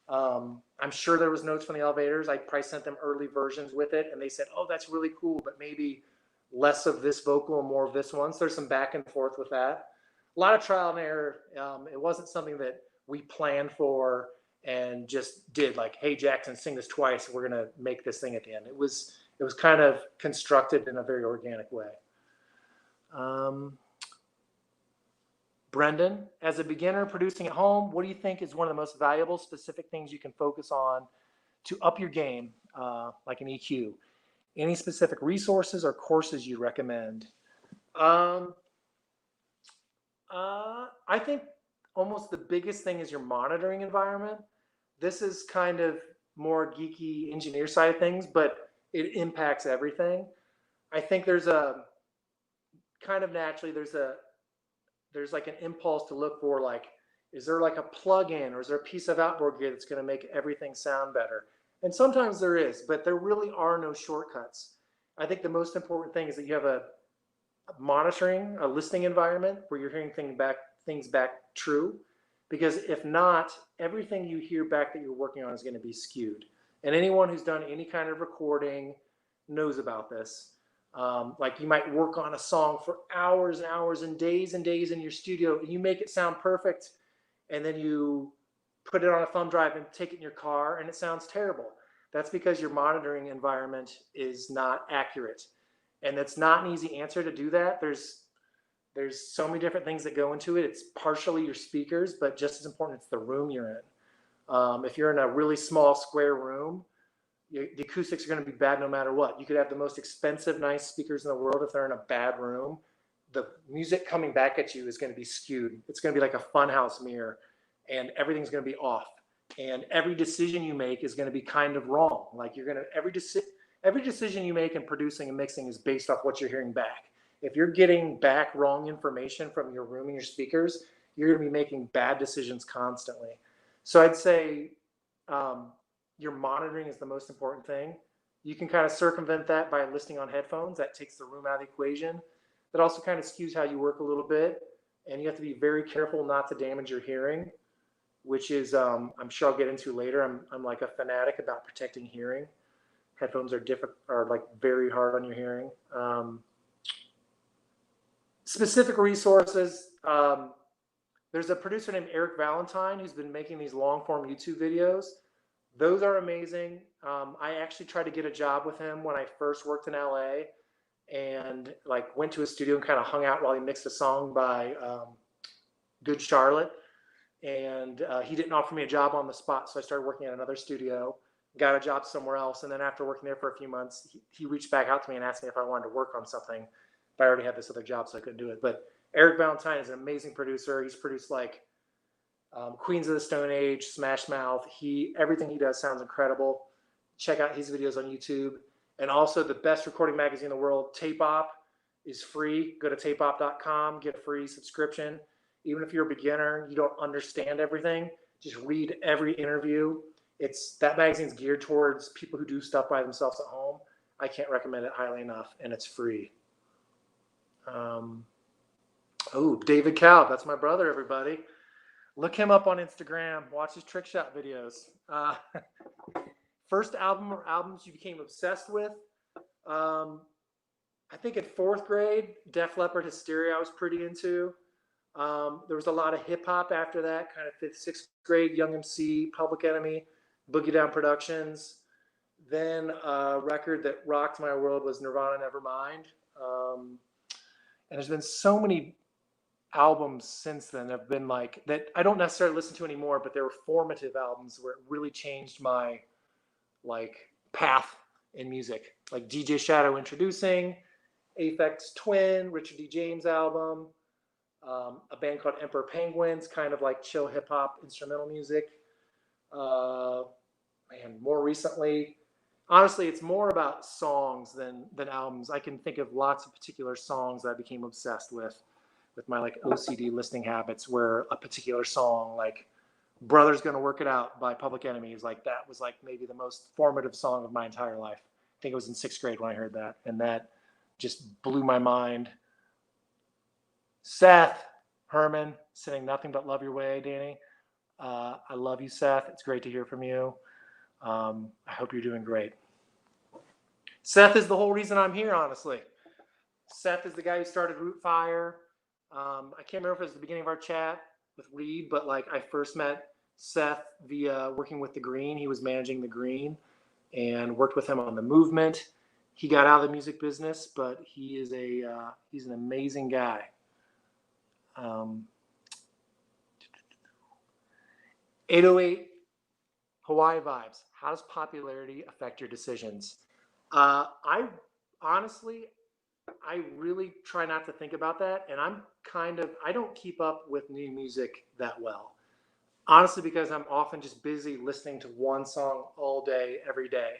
I'm sure there was notes from the Elevators. I probably sent them early versions with it, and they said, oh, that's really cool, but maybe less of this vocal and more of this one. So there's some back and forth with that. A lot of trial and error. It wasn't something that we planned for and just did like, hey, Jackson, sing this twice. We're going to make this thing at the end. It was kind of constructed in a very organic way. Brendan, as a beginner producing at home, what do you think is one of the most valuable specific things you can focus on to up your game, like an EQ? Any specific resources or courses you recommend? I think almost the biggest thing is your monitoring environment. This is kind of more geeky engineer side of things, but it impacts everything. I think there's a kind of naturally, there's like an impulse to look for like, is there like a plug-in or is there a piece of outboard gear that's going to make everything sound better? And sometimes there is, but there really are no shortcuts. I think the most important thing is that you have a monitoring a listening environment where you're hearing things back true, because if not, everything you hear back that you're working on is going to be skewed. And anyone who's done any kind of recording knows about this. Like you might work on a song for hours and hours and days in your studio, and you make it sound perfect, and then you put it on a thumb drive and take it in your car, and it sounds terrible. That's because your monitoring environment is not accurate, and it's not an easy answer to do that. There's so many different things that go into it. It's partially your speakers, but just as important, it's the room you're in. If you're in a really small square room, the acoustics are going to be bad no matter what. You could have the most expensive, nice speakers in the world. If they're in a bad room, the music coming back at you is going to be skewed. It's going to be like a funhouse mirror, and everything's going to be off. And every decision you make is going to be kind of wrong. Like every decision you make in producing and mixing is based off what you're hearing back. If you're getting back wrong information from your room and your speakers, you're going to be making bad decisions constantly. So I'd say your monitoring is the most important thing. You can kind of circumvent that by listening on headphones. That takes the room out of the equation. That also kind of skews how you work a little bit. And you have to be very careful not to damage your hearing, which is, I'm sure I'll get into later. I'm like a fanatic about protecting hearing. Headphones are like very hard on your hearing. Specific resources. There's a producer named Eric Valentine who's been making these long form YouTube videos. Those are amazing. I actually tried to get a job with him when I first worked in LA, and like went to his studio and kind of hung out while he mixed a song by Good Charlotte. And he didn't offer me a job on the spot, so I started working at another studio, got a job somewhere else, and then after working there for a few months, he reached back out to me and asked me if I wanted to work on something, but I already had this other job, so I couldn't do it. But Eric Valentine is an amazing producer. He's produced like Queens of the Stone Age, Smash Mouth. Everything he does sounds incredible. Check out his videos on YouTube. And also the best recording magazine in the world, Tape Op, is free. Go to tapeop.com, get a free subscription. Even if you're a beginner, you don't understand everything, just read every interview. That magazine's geared towards people who do stuff by themselves at home. I can't recommend it highly enough, and it's free. David Kalb, that's my brother, everybody. Look him up on Instagram. Watch his trick shot videos. First album or albums you became obsessed with. I think in 4th grade, Def Leppard, Hysteria I was pretty into. There was a lot of hip hop after that, kind of 5th, 6th grade, Young MC, Public Enemy, Boogie Down Productions. Then a record that rocked my world was Nirvana Nevermind. And there's been so many albums since then have been like that I don't necessarily listen to anymore, but they were formative albums where it really changed my like path in music. Like DJ Shadow Introducing, Aphex Twin, Richard D. James album, a band called Emperor Penguins, kind of like chill hip hop instrumental music. More recently, honestly, it's more about songs than albums. I can think of lots of particular songs that I became obsessed with my like OCD listening habits, where a particular song like Brother's Gonna Work It Out by Public Enemy is like, that was like maybe the most formative song of my entire life. I think it was in 6th grade when I heard that, and that just blew my mind. Seth Herman sending nothing but love your way, Danny. I love you, Seth. It's great to hear from you. I hope you're doing great. Seth is the whole reason I'm here, honestly. Seth is the guy who started Rootfire. I can't remember if it was the beginning of our chat with Reed, but like I first met Seth via working with The Green. He was managing The Green and worked with him on The Movement. He got out of the music business, but he's an amazing guy. 808 Hawaii Vibes. How does popularity affect your decisions? I really try not to think about that. And I don't keep up with new music that well. Honestly, because I'm often just busy listening to one song all day, every day.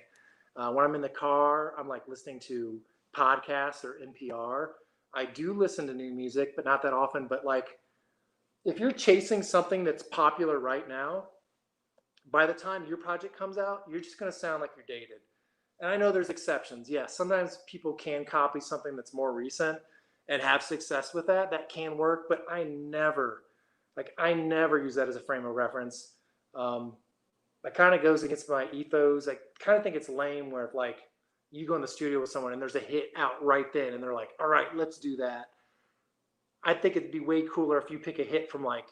When I'm in the car, I'm like listening to podcasts or NPR. I do listen to new music, but not that often. But like, if you're chasing something that's popular right now, by the time your project comes out, you're just going to sound like you're dated. And I know there's exceptions. Yes, sometimes people can copy something that's more recent, and have success with that, that can work. But I never use that as a frame of reference. That kind of goes against my ethos. I kind of think it's lame where like you go in the studio with someone and there's a hit out right then and they're like, all right, let's do that. I think it'd be way cooler if you pick a hit from like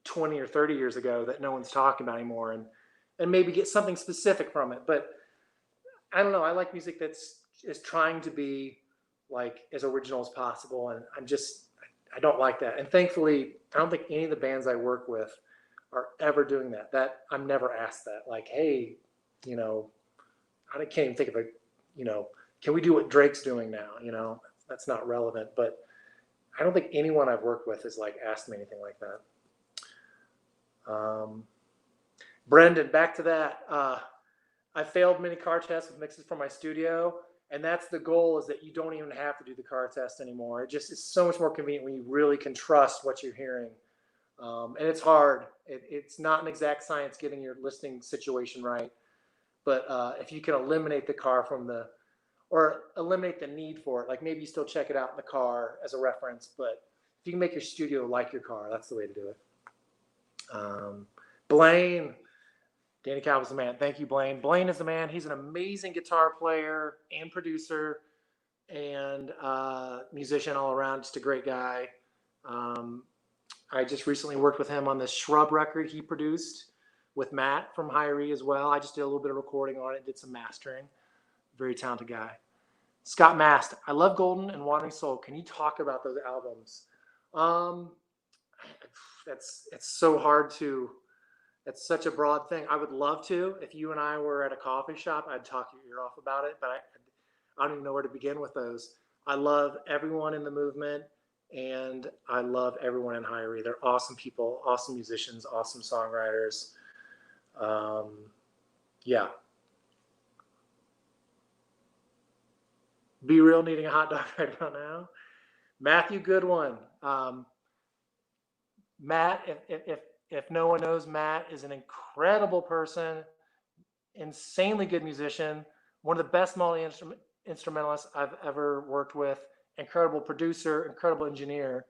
20 or 30 years ago that no one's talking about anymore and maybe get something specific from it. But I don't know. I like music that's is trying to be like as original as possible. And I don't like that. And thankfully, I don't think any of the bands I work with are ever doing that. That I'm never asked that. Like, hey, you know, I can't even think of a, you know, can we do what Drake's doing now? You know, that's not relevant. But I don't think anyone I've worked with has like asked me anything like that. Brendan, back to that. I failed many car tests with mixes from my studio, and that's the goal, is that you don't even have to do the car test anymore. It just is so much more convenient when you really can trust what you're hearing. And it's hard. It's not an exact science getting your listening situation right. But if you can eliminate the car or eliminate the need for it, like maybe you still check it out in the car as a reference, but if you can make your studio like your car, that's the way to do it. Blaine, Danny Kalb is the man. Thank you, Blaine. Blaine is the man. He's an amazing guitar player and producer and musician all around. Just a great guy. I just recently worked with him on this Shrub record he produced with Matt from Hiree as well. I just did a little bit of recording on it, did some mastering. Very talented guy. Scott Mast, I love Golden and Wandering Soul. Can you talk about those albums? It's so hard to, it's such a broad thing. I would love to. If you and I were at a coffee shop, I'd talk your ear off about it, but I don't even know where to begin with those. I love everyone in the movement, and I love everyone in Hiree. They're awesome people, awesome musicians, awesome songwriters. Yeah. Be Real needing a hot dog right about now. Matthew Goodwin. Matt, if no one knows, Matt is an incredible person, insanely good musician, one of the best multi-instrumentalists I've ever worked with, incredible producer, incredible engineer.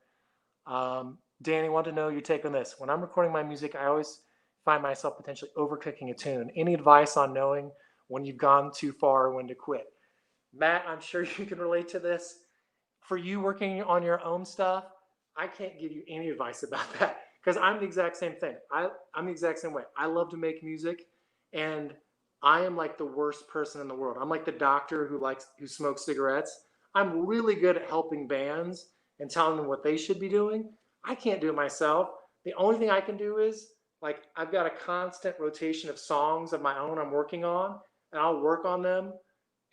Danny, want to know your take on this. When I'm recording my music, I always find myself potentially overcooking a tune. Any advice on knowing when you've gone too far or when to quit? Matt, I'm sure you can relate to this. For you working on your own stuff, I can't give you any advice about that because I'm the exact same thing. I'm the exact same way. I love to make music, and I am like the worst person in the world. I'm like the doctor who smokes cigarettes. I'm really good at helping bands and telling them what they should be doing. I can't do it myself. The only thing I can do is, like, I've got a constant rotation of songs of my own I'm working on, and I'll work on them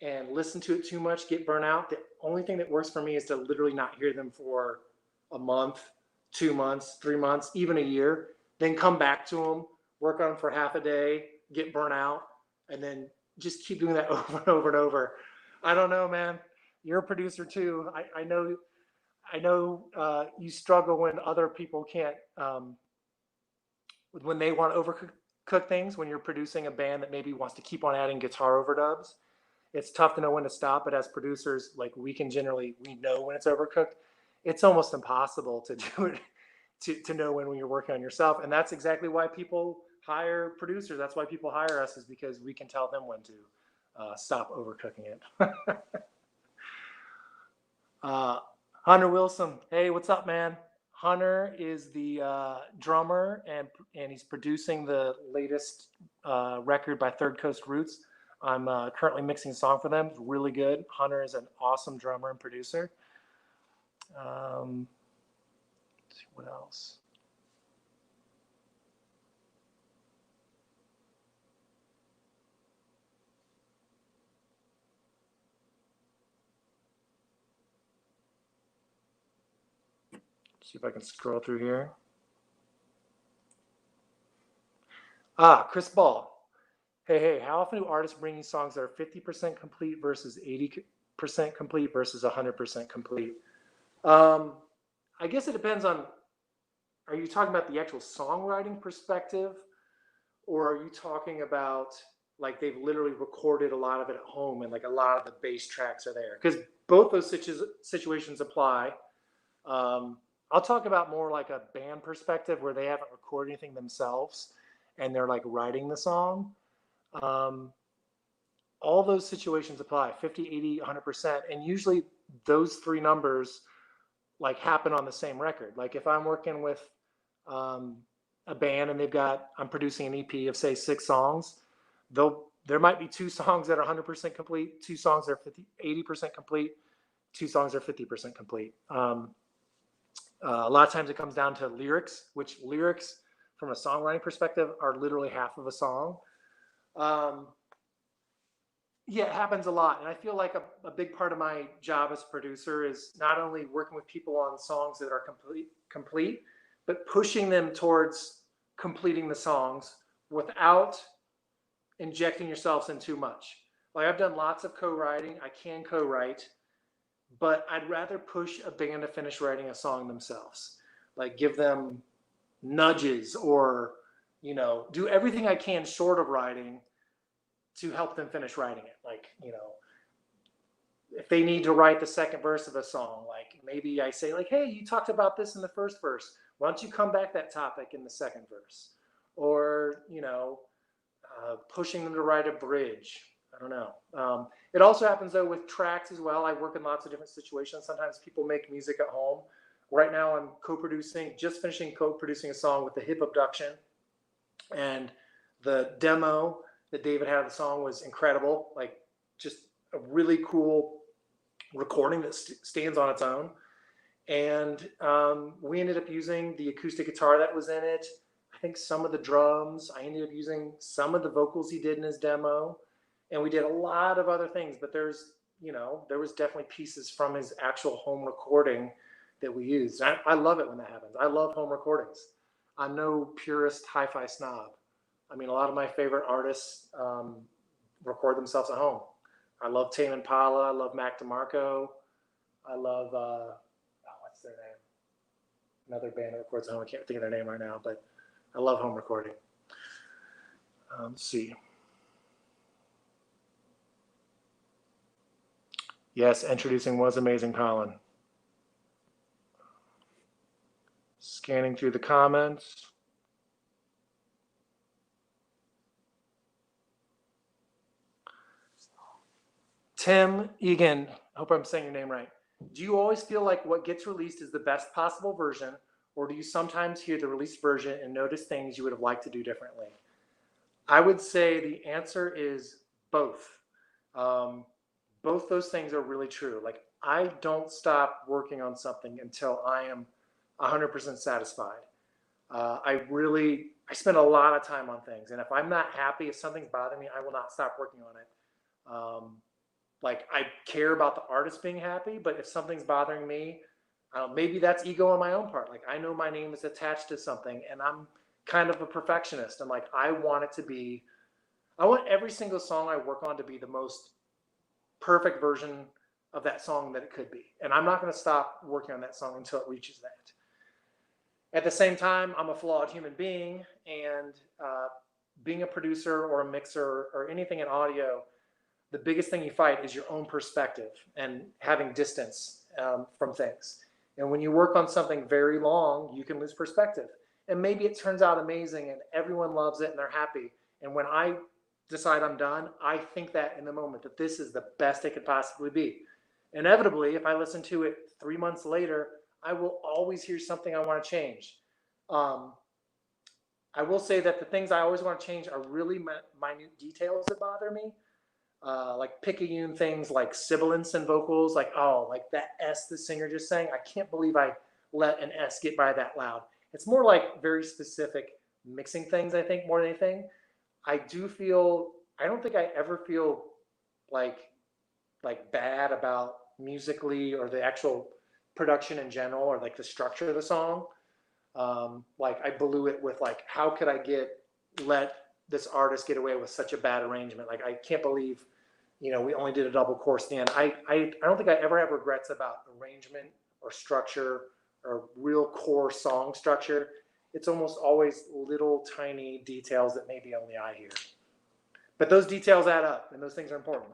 and listen to it too much, get burnt out. The only thing that works for me is to literally not hear them for a month, 2 months, 3 months, even a year, then come back to them, work on them for half a day, get burnt out, and then just keep doing that over and over and over. I don't know, man. You're a producer too. I know you struggle when other people can't, when they want to overcook things, when you're producing a band that maybe wants to keep on adding guitar overdubs. It's tough to know when to stop, but as producers, like we know when it's overcooked. It's almost impossible to do it, to know when you're working on yourself. And that's exactly why people hire producers. That's why people hire us, is because we can tell them when to stop overcooking it. Hunter Wilson. Hey, what's up, man? Hunter is the drummer, and he's producing the latest record by Third Coast Roots. I'm currently mixing a song for them. It's really good. Hunter is an awesome drummer and producer. Let's see what else. See if I can scroll through here. Chris Ball. Hey, how often do artists bring you songs that are 50% complete versus 80% complete versus 100% complete? I guess it depends on, are you talking about the actual songwriting perspective, or are you talking about like they've literally recorded a lot of it at home and like a lot of the bass tracks are there? Because both those situations apply. I'll talk about more like a band perspective where they haven't recorded anything themselves and they're like writing the song. Um, all those situations apply 50, 80, 100%. And usually those three numbers like happen on the same record. Like if I'm working with um, a band and I'm producing an EP of say 6 songs, there might be 2 songs that are 100% complete, 2 songs that are 80% complete, 2 songs are 50% complete. A lot of times it comes down to lyrics, which lyrics from a songwriting perspective are literally half of a song. Yeah, it happens a lot. And I feel like a big part of my job as a producer is not only working with people on songs that are complete, but pushing them towards completing the songs without injecting yourselves in too much. Like I've done lots of co-writing. I can co-write, but I'd rather push a band to finish writing a song themselves. Like give them nudges or, do everything I can short of writing to help them finish writing it. Like, if they need to write the second verse of a song, like maybe I say like, hey, you talked about this in the first verse. Why don't you come back that topic in the second verse? Or, pushing them to write a bridge. I don't know. It also happens though with tracks as well. I work in lots of different situations. Sometimes people make music at home. Right now I'm just finishing co-producing a song with the Hip Abduction. And the demo that David had of the song was incredible. Like just a really cool recording that stands on its own. And we ended up using the acoustic guitar that was in it. I think some of the drums. I ended up using some of the vocals he did in his demo. And we did a lot of other things, but there was definitely pieces from his actual home recording that we used. I love it when that happens. I love home recordings. I'm no purist hi-fi snob. I mean, a lot of my favorite artists record themselves at home. I love Tame Impala. I love Mac DeMarco. I love, what's their name? Another band that records at home. I can't think of their name right now, but I love home recording. Let's see. Yes, introducing was amazing, Colin. Scanning through the comments. Tim Egan, I hope I'm saying your name right. Do you always feel like what gets released is the best possible version, or do you sometimes hear the released version and notice things you would have liked to do differently? I would say the answer is both. Both those things are really true. Like I don't stop working on something until I am 100% satisfied. I spend a lot of time on things, and if I'm not happy, if something's bothering me, I will not stop working on it. Like I care about the artist being happy, but if something's bothering me, maybe that's ego on my own part. Like I know my name is attached to something, and I'm kind of a perfectionist. I'm like, I want every single song I work on to be the most perfect version of that song that it could be. And I'm not going to stop working on that song until it reaches that. At the same time, I'm a flawed human being, and being a producer or a mixer or anything in audio, the biggest thing you fight is your own perspective and having distance from things. And when you work on something very long, you can lose perspective. And maybe it turns out amazing and everyone loves it and they're happy. And when I decide I'm done, I think that in the moment that this is the best it could possibly be. Inevitably, if I listen to it 3 months later, I will always hear something I want to change. I will say that the things I always want to change are really minute details that bother me. Like picayune things like sibilance in vocals, like that S the singer just sang. I can't believe I let an S get by that loud. It's more like very specific mixing things, I think, more than anything. I don't think I ever feel like bad about musically or the actual production in general or like the structure of the song. Like I blew it with like, how could I let this artist get away with such a bad arrangement? Like I can't believe, we only did a double chorus at the end. I don't think I ever have regrets about arrangement or structure or real core song structure. It's almost always little tiny details that maybe only I hear. But those details add up, and those things are important.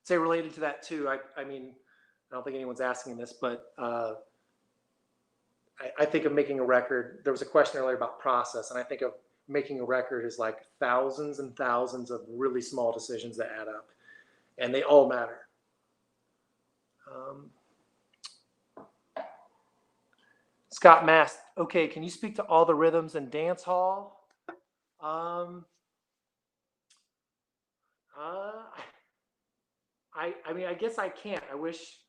say related to that too. I mean, I don't think anyone's asking this, but I think of making a record. There was a question earlier about process, and I think of making a record is like thousands and thousands of really small decisions that add up, and they all matter. Scott Mast, okay, can you speak to all the rhythms in dance hall? I mean, I guess I can't. I wish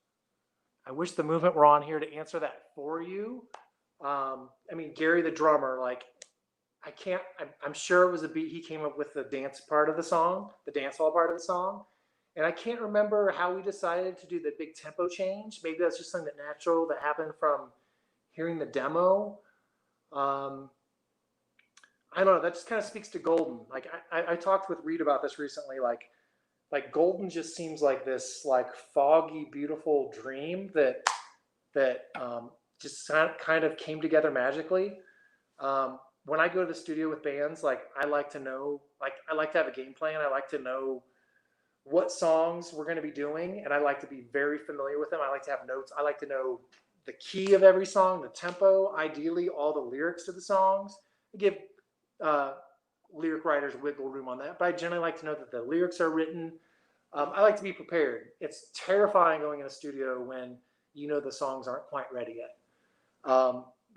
the movement were on here to answer that for you. I mean, Gary, the drummer, like, I can't, I'm sure it was a beat he came up with the dance part of the song, the dance hall part of the song. And I can't remember how we decided to do the big tempo change. Maybe that's just something natural that happened from hearing the demo. I don't know. That just kind of speaks to Golden. Like I talked with Reed about this recently. Like Golden just seems like this like foggy, beautiful dream that just kind of came together magically. When I go to the studio with bands, like I like to know, like I like to have a game plan. I like to know what songs we're going to be doing, and I like to be very familiar with them. I like to have notes. I like to know the key of every song, the tempo, ideally all the lyrics to the songs. I give lyric writers wiggle room on that, but I generally like to know that the lyrics are written. I like to be prepared. It's terrifying going in a studio when you know the songs aren't quite ready yet.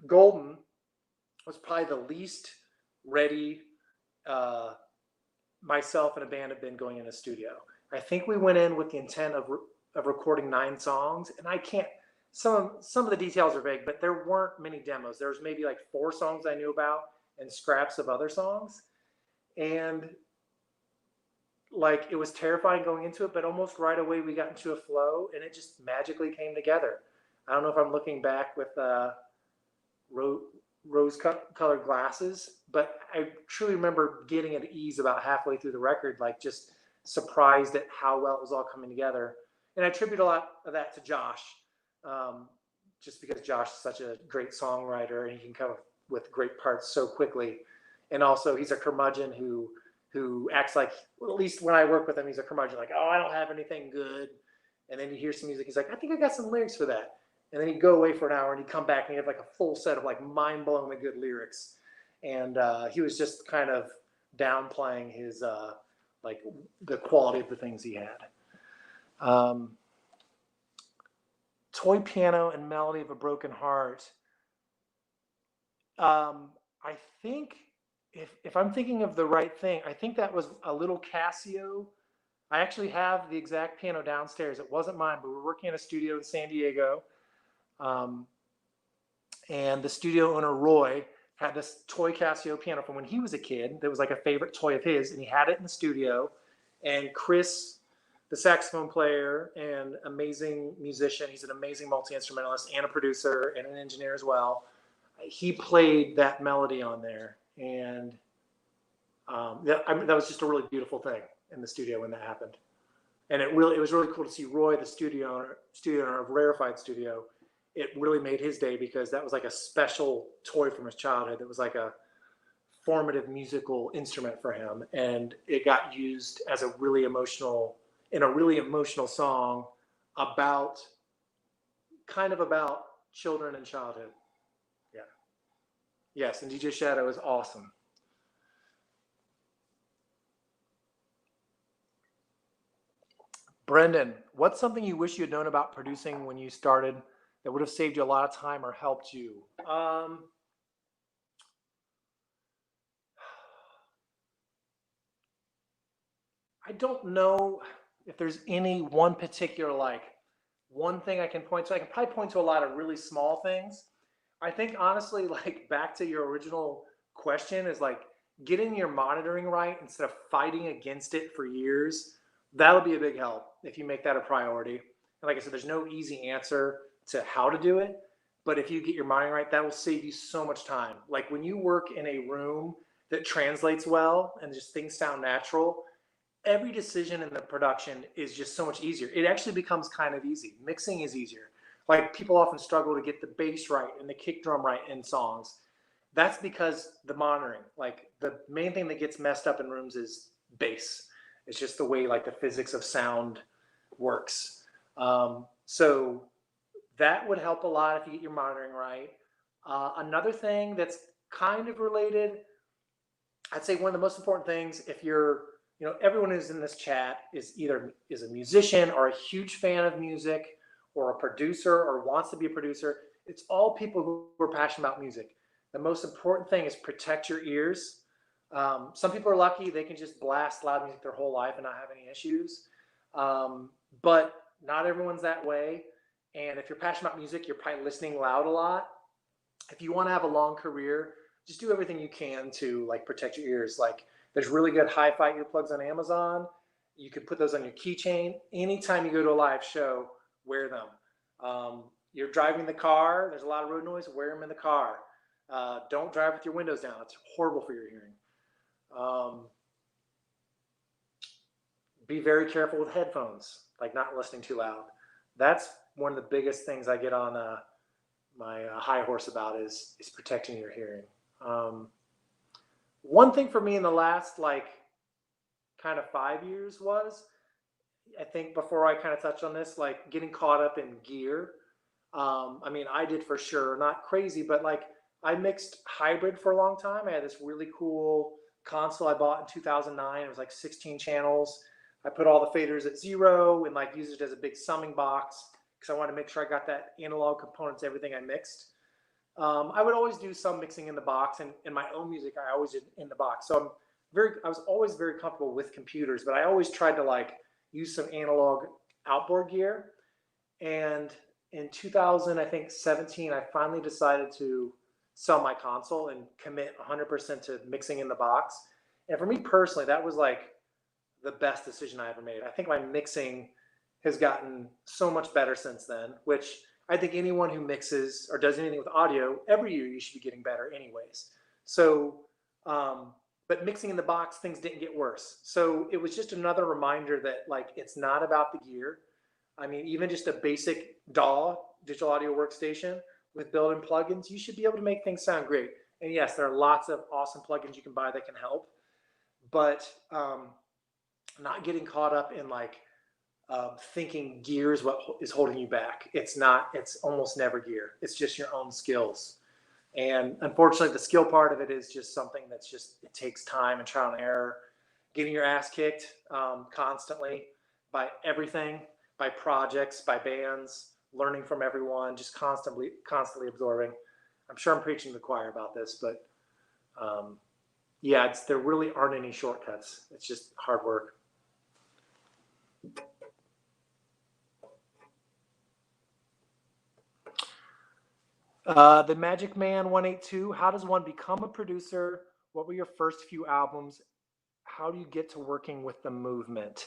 Golden was probably the least ready myself and a band have been going in a studio. I think we went in with the intent of recording 9 songs, and I can't. Some of the details are vague, but there weren't many demos. There was maybe like 4 songs I knew about and scraps of other songs, and like it was terrifying going into it, but almost right away we got into a flow, and it just magically came together. I don't know if I'm looking back with rose-colored glasses, but I truly remember getting at ease about halfway through the record, like just surprised at how well it was all coming together. And I attribute a lot of that to Josh, just because Josh is such a great songwriter and he can come up with great parts so quickly. And also he's a curmudgeon who acts like, well, at least when I work with him, he's a curmudgeon, like, oh, I don't have anything good. And then you hear some music, he's like, I think I got some lyrics for that. And then he'd go away for an hour and he'd come back and he'd have like a full set of like mind-blowingly good lyrics. And he was just kind of downplaying his, like the quality of the things he had. Toy Piano and Melody of a Broken Heart. I think if I'm thinking of the right thing, I think that was a little Casio. I actually have the exact piano downstairs. It wasn't mine, but we were working in a studio in San Diego. And the studio owner, Roy, had this toy Casio piano from when he was a kid. That was like a favorite toy of his, and he had it in the studio. And Chris, the saxophone player and amazing musician, he's an amazing multi-instrumentalist and a producer and an engineer as well. He played that melody on there. And that was just a really beautiful thing in the studio when that happened. And it was really cool to see Roy, the studio owner of Rarefied Studio. It really made his day because that was like a special toy from his childhood. That was like a formative musical instrument for him. And it got used as a really emotional song about children and childhood. Yeah. Yes. And DJ Shadow is awesome. Brendan, what's something you wish you had known about producing when you started that would have saved you a lot of time or helped you? I don't know if there's any one particular, like, one thing I can point to. I can probably point to a lot of really small things. I think, honestly, like, back to your original question is, like, getting your monitoring right instead of fighting against it for years. That'll be a big help if you make that a priority. And like I said, there's no easy answer to how to do it, but if you get your monitoring right, that will save you so much time. Like when you work in a room that translates well and just things sound natural, every decision in the production is just so much easier. It actually becomes kind of easy. Mixing is easier. Like people often struggle to get the bass right and the kick drum right in songs. That's because the monitoring, like the main thing that gets messed up in rooms is bass. It's just the way like the physics of sound works. So that would help a lot if you get your monitoring right. Another thing that's kind of related, I'd say one of the most important things, if you're, everyone who's in this chat is either is a musician or a huge fan of music or a producer or wants to be a producer. It's all people who are passionate about music. The most important thing is protect your ears. Some people are lucky, they can just blast loud music their whole life and not have any issues. But not everyone's that way. And if you're passionate about music, you're probably listening loud a lot. If you want to have a long career, just do everything you can to like protect your ears. Like there's really good hi-fi earplugs on Amazon. You could put those on your keychain. Anytime you go to a live show, wear them. You're driving the car, there's a lot of road noise, wear them in the car. Don't drive with your windows down. It's horrible for your hearing. Be very careful with headphones, like not listening too loud. That's one of the biggest things I get on my high horse about is protecting your hearing. One thing for me in the last like kind of 5 years was, I think before I kind of touched on this, like getting caught up in gear. I mean, I did for sure, not crazy, but like I mixed hybrid for a long time. I had this really cool console I bought in 2009. It was like 16 channels. I put all the faders at 0 and like used it as a big summing box because I wanted to make sure I got that analog components, everything I mixed. I would always do some mixing in the box, and in my own music, I always did in the box. So I was always very comfortable with computers, but I always tried to like use some analog outboard gear. And in 2000, I think 17, I finally decided to sell my console and commit 100% to mixing in the box. And for me personally, that was like the best decision I ever made. I think my mixing has gotten so much better since then, which I think anyone who mixes or does anything with audio, every year you should be getting better anyways. So, but mixing in the box, things didn't get worse. So it was just another reminder that like, it's not about the gear. I mean, even just a basic DAW, digital audio workstation with built-in plugins, you should be able to make things sound great. And yes, there are lots of awesome plugins you can buy that can help, but not getting caught up in like thinking gear is what is holding you back. It's not, it's almost never gear. It's just your own skills. And unfortunately, the skill part of it is just something that's just, it takes time and trial and error, getting your ass kicked constantly by everything, by projects, by bands, learning from everyone, just constantly absorbing. I'm sure I'm preaching to the choir about this, but yeah, there really aren't any shortcuts. It's just hard work. The Magic Man 182, how does one become a producer? What were your first few albums? How do you get to working with the movement?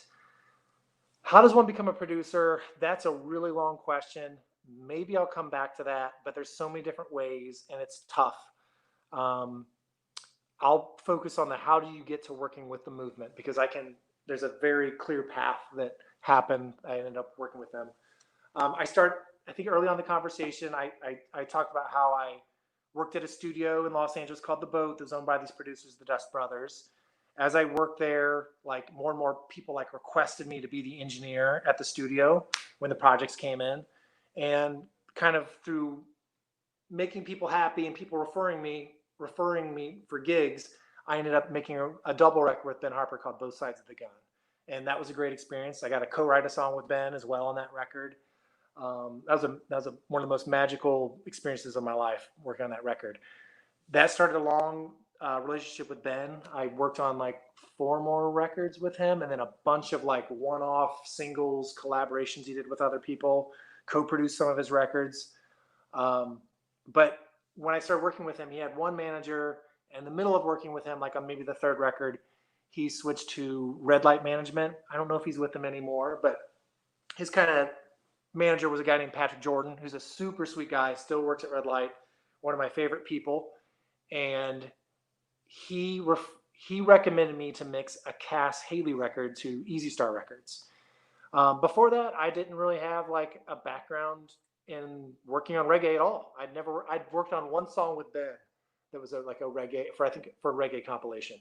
How does one become a producer? That's a really long question. Maybe I'll come back to that, but there's so many different ways and it's tough. I'll focus on the how do you get to working with the movement, because there's a very clear path that happened. I ended up working with them. I think early on in the conversation, I talked about how I worked at a studio in Los Angeles called The Boat that was owned by these producers, the Dust Brothers. As I worked there, like more and more people like requested me to be the engineer at the studio when the projects came in. And kind of through making people happy and people referring me for gigs, I ended up making a double record with Ben Harper called Both Sides of the Gun. And that was a great experience. I got to co-write a song with Ben as well on that record. That was one of the most magical experiences of my life, working on that record. That started a long relationship with Ben. I worked on like 4 more records with him, and then a bunch of like one-off singles, collaborations he did with other people, co-produced some of his records. But when I started working with him, he had one manager. In the middle of working with him, like on maybe the 3rd record, he switched to Red Light Management. I don't know if he's with them anymore, but his kind of manager was a guy named Patrick Jordan, who's a super sweet guy, still works at Red Light, one of my favorite people. And he recommended me to mix a Cass Haley record to Easy Star Records. Before that, I didn't really have like a background in working on reggae at all. I'd worked on one song with Ben that was like a reggae for a reggae compilation.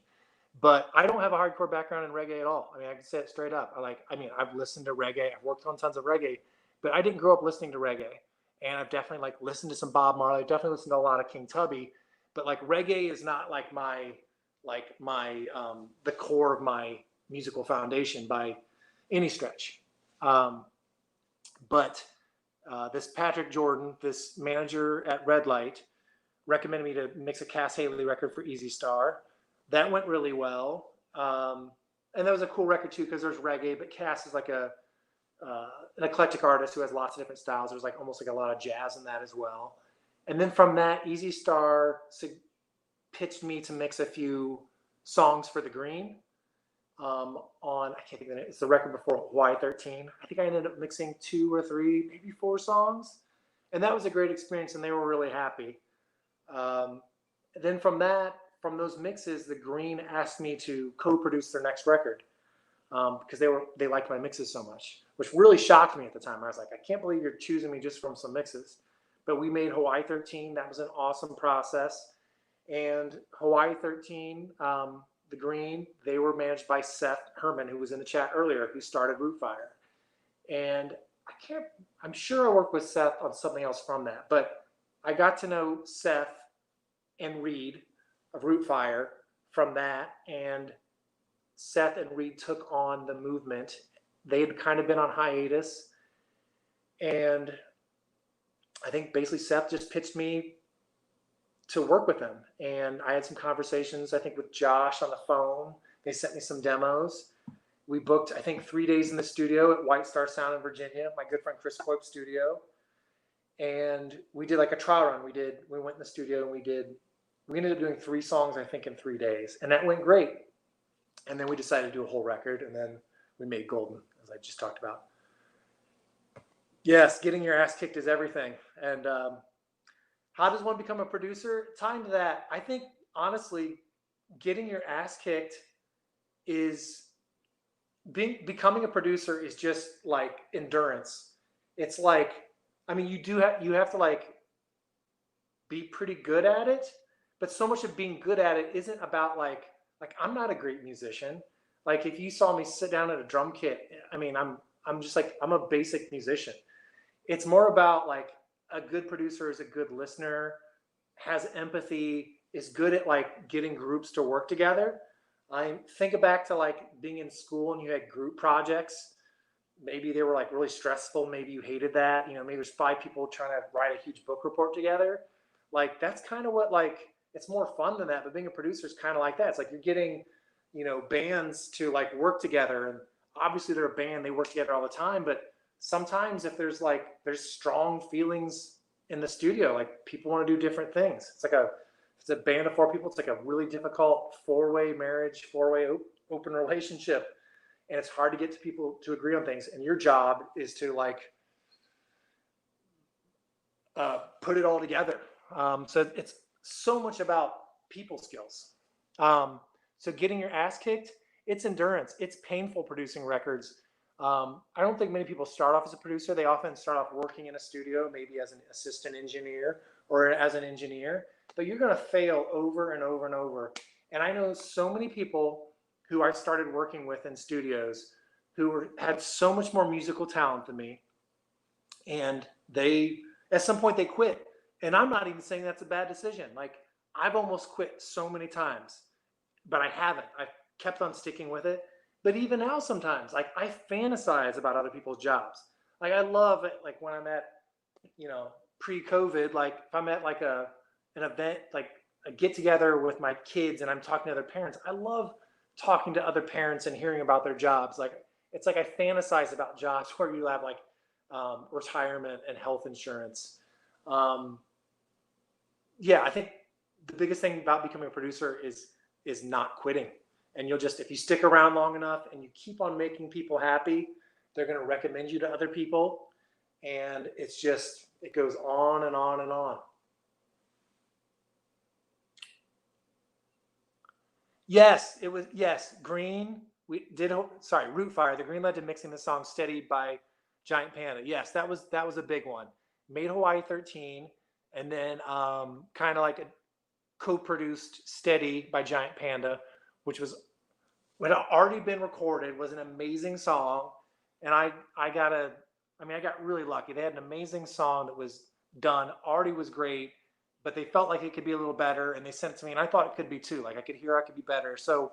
But I don't have a hardcore background in reggae at all. I mean, I can say it straight up. I've listened to reggae. I've worked on tons of reggae, but I didn't grow up listening to reggae. And I've definitely like listened to some Bob Marley. Definitely listened to a lot of King Tubby. But like reggae is not like my the core of my musical foundation by any stretch. Um, but this Patrick Jordan, this manager at Red Light, recommended me to mix a Cass Haley record for Easy Star. That went really well. And that was a cool record too, because there's reggae, but Cass is like an eclectic artist who has lots of different styles. There's like almost like a lot of jazz in that as well. And then from that, Easy Star pitched me to mix a few songs for The Green on, I can't think of it. It's the record before Hawaii 13. I think I ended up mixing 2 or 3, maybe 4 songs. And that was a great experience, and they were really happy. Then from those mixes, The Green asked me to co-produce their next record because they liked my mixes so much, which really shocked me at the time. I was like, I can't believe you're choosing me just from some mixes. But we made Hawaii 13. That was an awesome process. And Hawaii 13, The Green, they were managed by Seth Herman, who was in the chat earlier, who started Rootfire. And I'm sure I worked with Seth on something else from that, but I got to know Seth and Reed of Rootfire from that, and Seth and Reed took on the movement. They had kind of been on hiatus, and I think basically Seth just pitched me to work with them, and I had some conversations, I think, with Josh on the phone. They sent me some demos. We booked, I think, 3 days in the studio at White Star Sound in Virginia, my good friend Chris Pope's studio. And we did like a trial run. We went in the studio and we ended up doing 3 songs, I think, in 3 days. And that went great. And then we decided to do a whole record, and then we made Golden, as I just talked about. Yes, getting your ass kicked is everything. And how does one become a producer? Time to that. I think, honestly, getting your ass kicked is becoming a producer is just like endurance. It's like, I mean, you have to like be pretty good at it, but so much of being good at it isn't about like I'm not a great musician. Like if you saw me sit down at a drum kit, I mean, I'm just like, I'm a basic musician. It's more about like a good producer is a good listener, has empathy, is good at like getting groups to work together. I think back to like being in school and you had group projects. Maybe they were like really stressful. Maybe you hated that. You know, maybe there's 5 people trying to write a huge book report together. Like that's kind of what like, it's more fun than that. But being a producer is kind of like that. It's like you're getting, you know, bands to like work together. And obviously they're a band, they work together all the time. But sometimes if there's strong feelings in the studio, like people want to do different things. It's like it's a band of 4 people. It's like a really difficult 4-way marriage, 4-way open relationship. And it's hard to get to people to agree on things. And your job is to like put it all together. So it's so much about people skills. So getting your ass kicked, it's endurance. It's painful producing records. I don't think many people start off as a producer. They often start off working in a studio, maybe as an assistant engineer or as an engineer, but you're going to fail over and over and over. And I know so many people who I started working with in studios who had so much more musical talent than me. And at some point they quit. And I'm not even saying that's a bad decision. Like I've almost quit so many times, but I haven't. I've kept on sticking with it. But even now, sometimes, like I fantasize about other people's jobs. Like I love it. Like when I'm at, you know, pre-COVID, like if I'm at like an event, like a get together with my kids and I'm talking to other parents, I love talking to other parents and hearing about their jobs. Like it's like I fantasize about jobs where you have like retirement and health insurance. Yeah, I think the biggest thing about becoming a producer is not quitting. And you'll just, if you stick around long enough and you keep on making people happy, they're going to recommend you to other people. And it's just, it goes on and on and on. Yes, it was, yes, Green. Rootfire. The Green led to mixing the song Steady by Giant Panda. Yes, that was a big one. Made Hawaii 13, and then kind of like a co-produced Steady by Giant Panda, which was what had already been recorded, was an amazing song. And I got really lucky. They had an amazing song that was done, already was great, but they felt like it could be a little better, and they sent it to me, and I thought it could be too. Like I could hear I could be better. So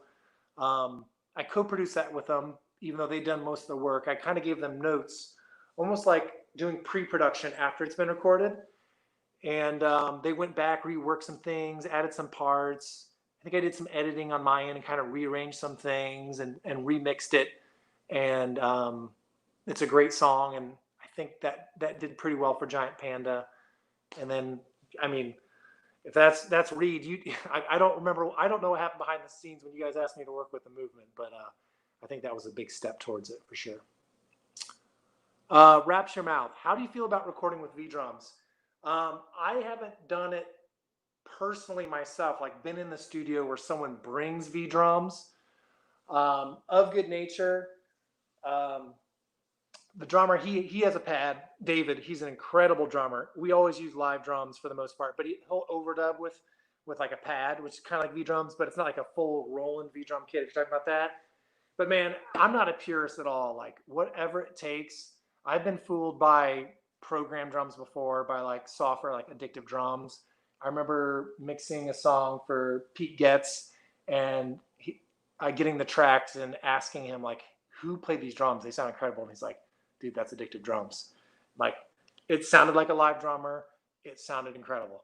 I co-produced that with them, even though they'd done most of the work. I kind of gave them notes, almost like doing pre-production after it's been recorded. And they went back, reworked some things, added some parts. I think I did some editing on my end and kind of rearranged some things and remixed it. And it's a great song, and I think that did pretty well for Giant Panda. And then, I mean, if that's Reed, I don't remember. I don't know what happened behind the scenes when you guys asked me to work with the movement, but I think that was a big step towards it for sure. Wraps Your Mouth. How do you feel about recording with V drums? I haven't done it personally myself, like been in the studio where someone brings V drums. Of Good Nature, the drummer, he has a pad. David, he's an incredible drummer. We always use live drums for the most part, but he'll overdub with like a pad, which is kind of like V drums, but it's not like a full Roland V drum kit if you're talking about that. But man, I'm not a purist at all. Like whatever it takes. I've been fooled by program drums before, by like software like Addictive Drums. I remember mixing a song for Pete Getz, and getting the tracks and asking him like, who played these drums? They sound incredible. And he's like, dude, that's Addictive Drums. Like, it sounded like a live drummer. It sounded incredible.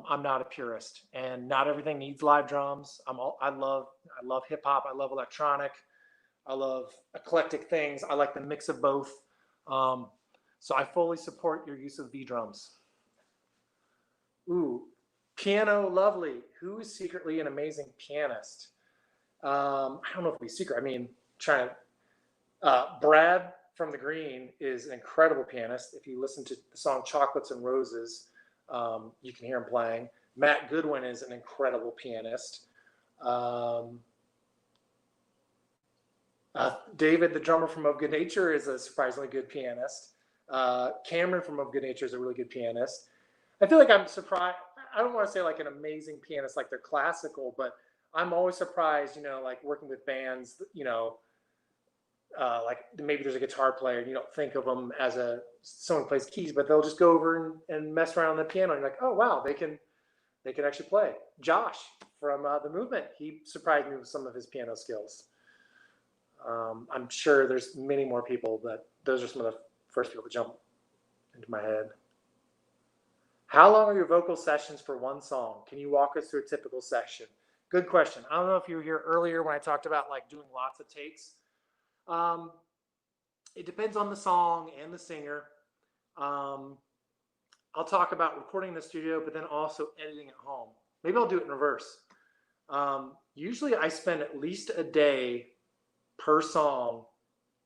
I'm not a purist, and not everything needs live drums. I love hip hop. I love electronic. I love eclectic things. I like the mix of both. So I fully support your use of V drums. Ooh, Piano Lovely. Who is secretly an amazing pianist? I don't know if he's secret. I mean, Brad from The Green is an incredible pianist. If you listen to the song Chocolates and Roses, you can hear him playing. Matt Goodwin is an incredible pianist. David, the drummer from Of Good Nature, is a surprisingly good pianist. Cameron from Of Good Nature is a really good pianist. I feel like I'm surprised. I don't want to say like an amazing pianist, like they're classical, but I'm always surprised, like working with bands, like maybe there's a guitar player and you don't think of them as someone who plays keys, but they'll just go over and mess around on the piano. And you're like, oh wow, they can actually play. Josh from the Movement, he surprised me with some of his piano skills. I'm sure there's many more people, but those are some of the first people to jump into my head. How long are your vocal sessions for one song? Can you walk us through a typical session? Good question. I don't know if you were here earlier when I talked about like doing lots of takes. It depends on the song and the singer. I'll talk about recording in the studio, but then also editing at home. Maybe I'll do it in reverse. Usually I spend at least a day per song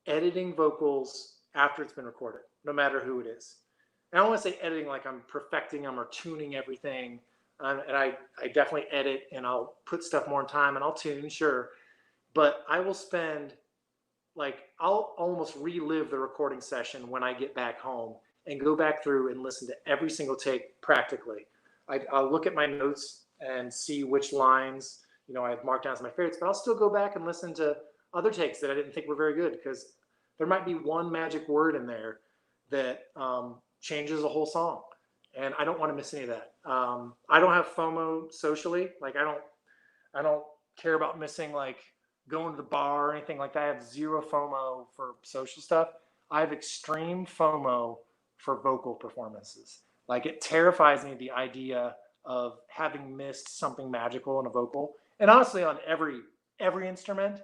editing vocals after it's been recorded, no matter who it is. And I don't want to say editing like I'm perfecting them or tuning everything. And I definitely edit, and I'll put stuff more in time, and I'll tune, sure. But I will spend, I'll almost relive the recording session when I get back home and go back through and listen to every single take practically. I'll look at my notes and see which lines, I've marked down as my favorites, but I'll still go back and listen to other takes that I didn't think were very good, because there might be one magic word in there that changes a whole song. And I don't want to miss any of that. I don't have FOMO socially. Like I don't care about missing like going to the bar or anything like that. I have zero FOMO for social stuff. I have extreme FOMO for vocal performances. Like it terrifies me, the idea of having missed something magical in a vocal. And honestly, on every instrument,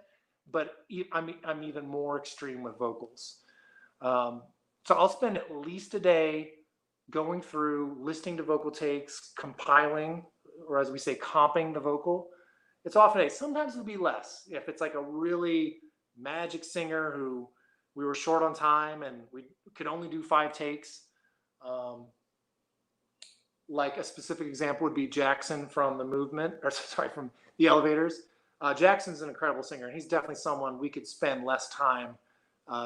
but I'm even more extreme with vocals. So I'll spend at least a day going through, listening to vocal takes, compiling, or as we say, comping the vocal. It's often a day. Sometimes it'll be less. If it's like a really magic singer who we were short on time and we could only do 5 takes. Like a specific example would be Jackson from the Movement, or sorry, from the Elovaters. Jackson's an incredible singer, and he's definitely someone we could spend less time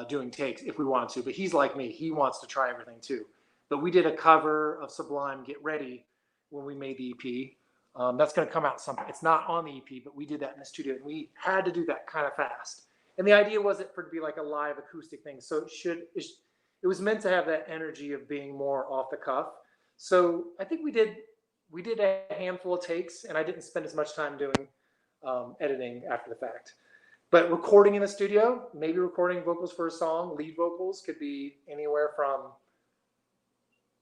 doing takes if we wanted to. But he's like me. He wants to try everything too. But we did a cover of Sublime, Get Ready, when we made the EP. That's going to come out sometime. It's not on the EP, but we did that in the studio, and we had to do that kind of fast. And the idea wasn't for it to be like a live acoustic thing. So it was meant to have that energy of being more off the cuff. So I think we did a handful of takes, and I didn't spend as much time doing editing after the fact. But recording in the studio, maybe recording vocals for a song, lead vocals could be anywhere from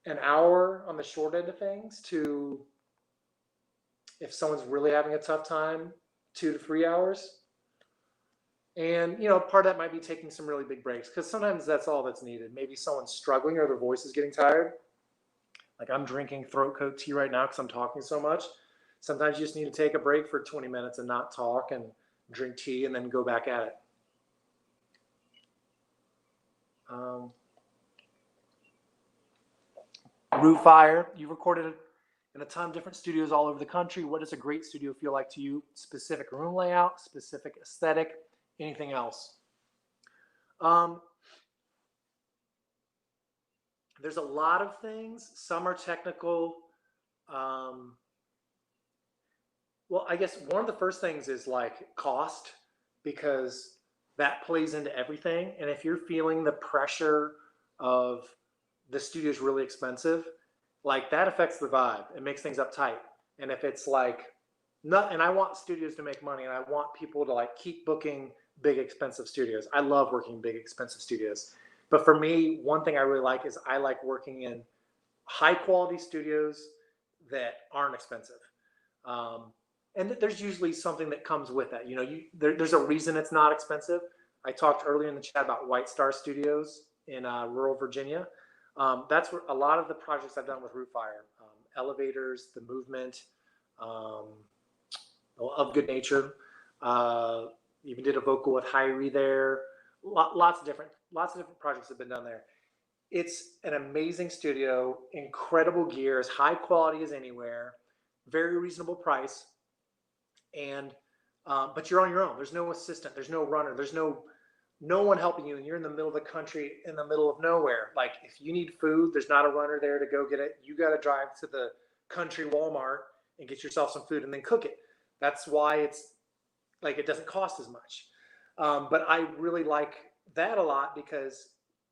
an hour on the short end of things to, if someone's really having a tough time, 2 to 3 hours. And, part of that might be taking some really big breaks, because sometimes that's all that's needed. Maybe someone's struggling or their voice is getting tired. Like I'm drinking throat coat tea right now because I'm talking so much. Sometimes you just need to take a break for 20 minutes and not talk and drink tea and then go back at it. Rootfire, you recorded in a ton of different studios all over the country. What does a great studio feel like to you? Specific room layout, specific aesthetic, anything else? There's a lot of things. Some are technical. Well, I guess one of the first things is like cost, because that plays into everything. And if you're feeling the pressure of the studio's really expensive, like that affects the vibe. It makes things uptight. And if it's like, and I want studios to make money, and I want people to like keep booking big, expensive studios. I love working big, expensive studios. But for me, one thing I really like is I like working in high quality studios that aren't expensive. And there's usually something that comes with that. There's a reason it's not expensive. I talked earlier in the chat about White Star Studios in rural Virginia. That's where a lot of the projects I've done with Rootfire, Elovaters, The Movement, Of Good Nature, even did a vocal with Hyrie there. Lots of different projects have been done there. It's an amazing studio, incredible gear, as high quality as anywhere, very reasonable price. And but you're on your own. There's no assistant, there's no runner, there's no one helping you, and you're in the middle of the country, in the middle of nowhere. Like if you need food, there's not a runner there to go get it. You got to drive to the country Walmart and get yourself some food and then cook it. That's why it's like it doesn't cost as much. But I really like that a lot because,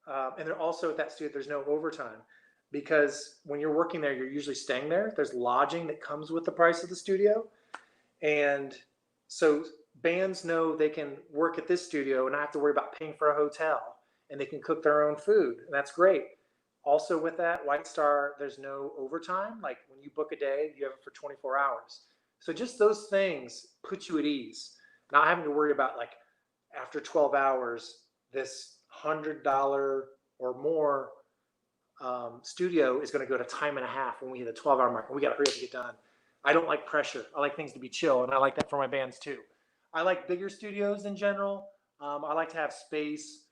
and they're also at that studio, there's no overtime, because when you're working there, you're usually staying there. There's lodging that comes with the price of the studio. And so bands know they can work at this studio and not have to worry about paying for a hotel, and they can cook their own food. And that's great. Also with that, White Star, there's no overtime. Like when you book a day, you have it for 24 hours. So just those things put you at ease. Not having to worry about like after 12 hours, this $100 or more studio is going to go to time and a half when we hit the 12-hour mark, and we got to hurry up and get done. I don't like pressure. I like things to be chill, and I like that for my bands too. I like bigger studios in general. I like to have space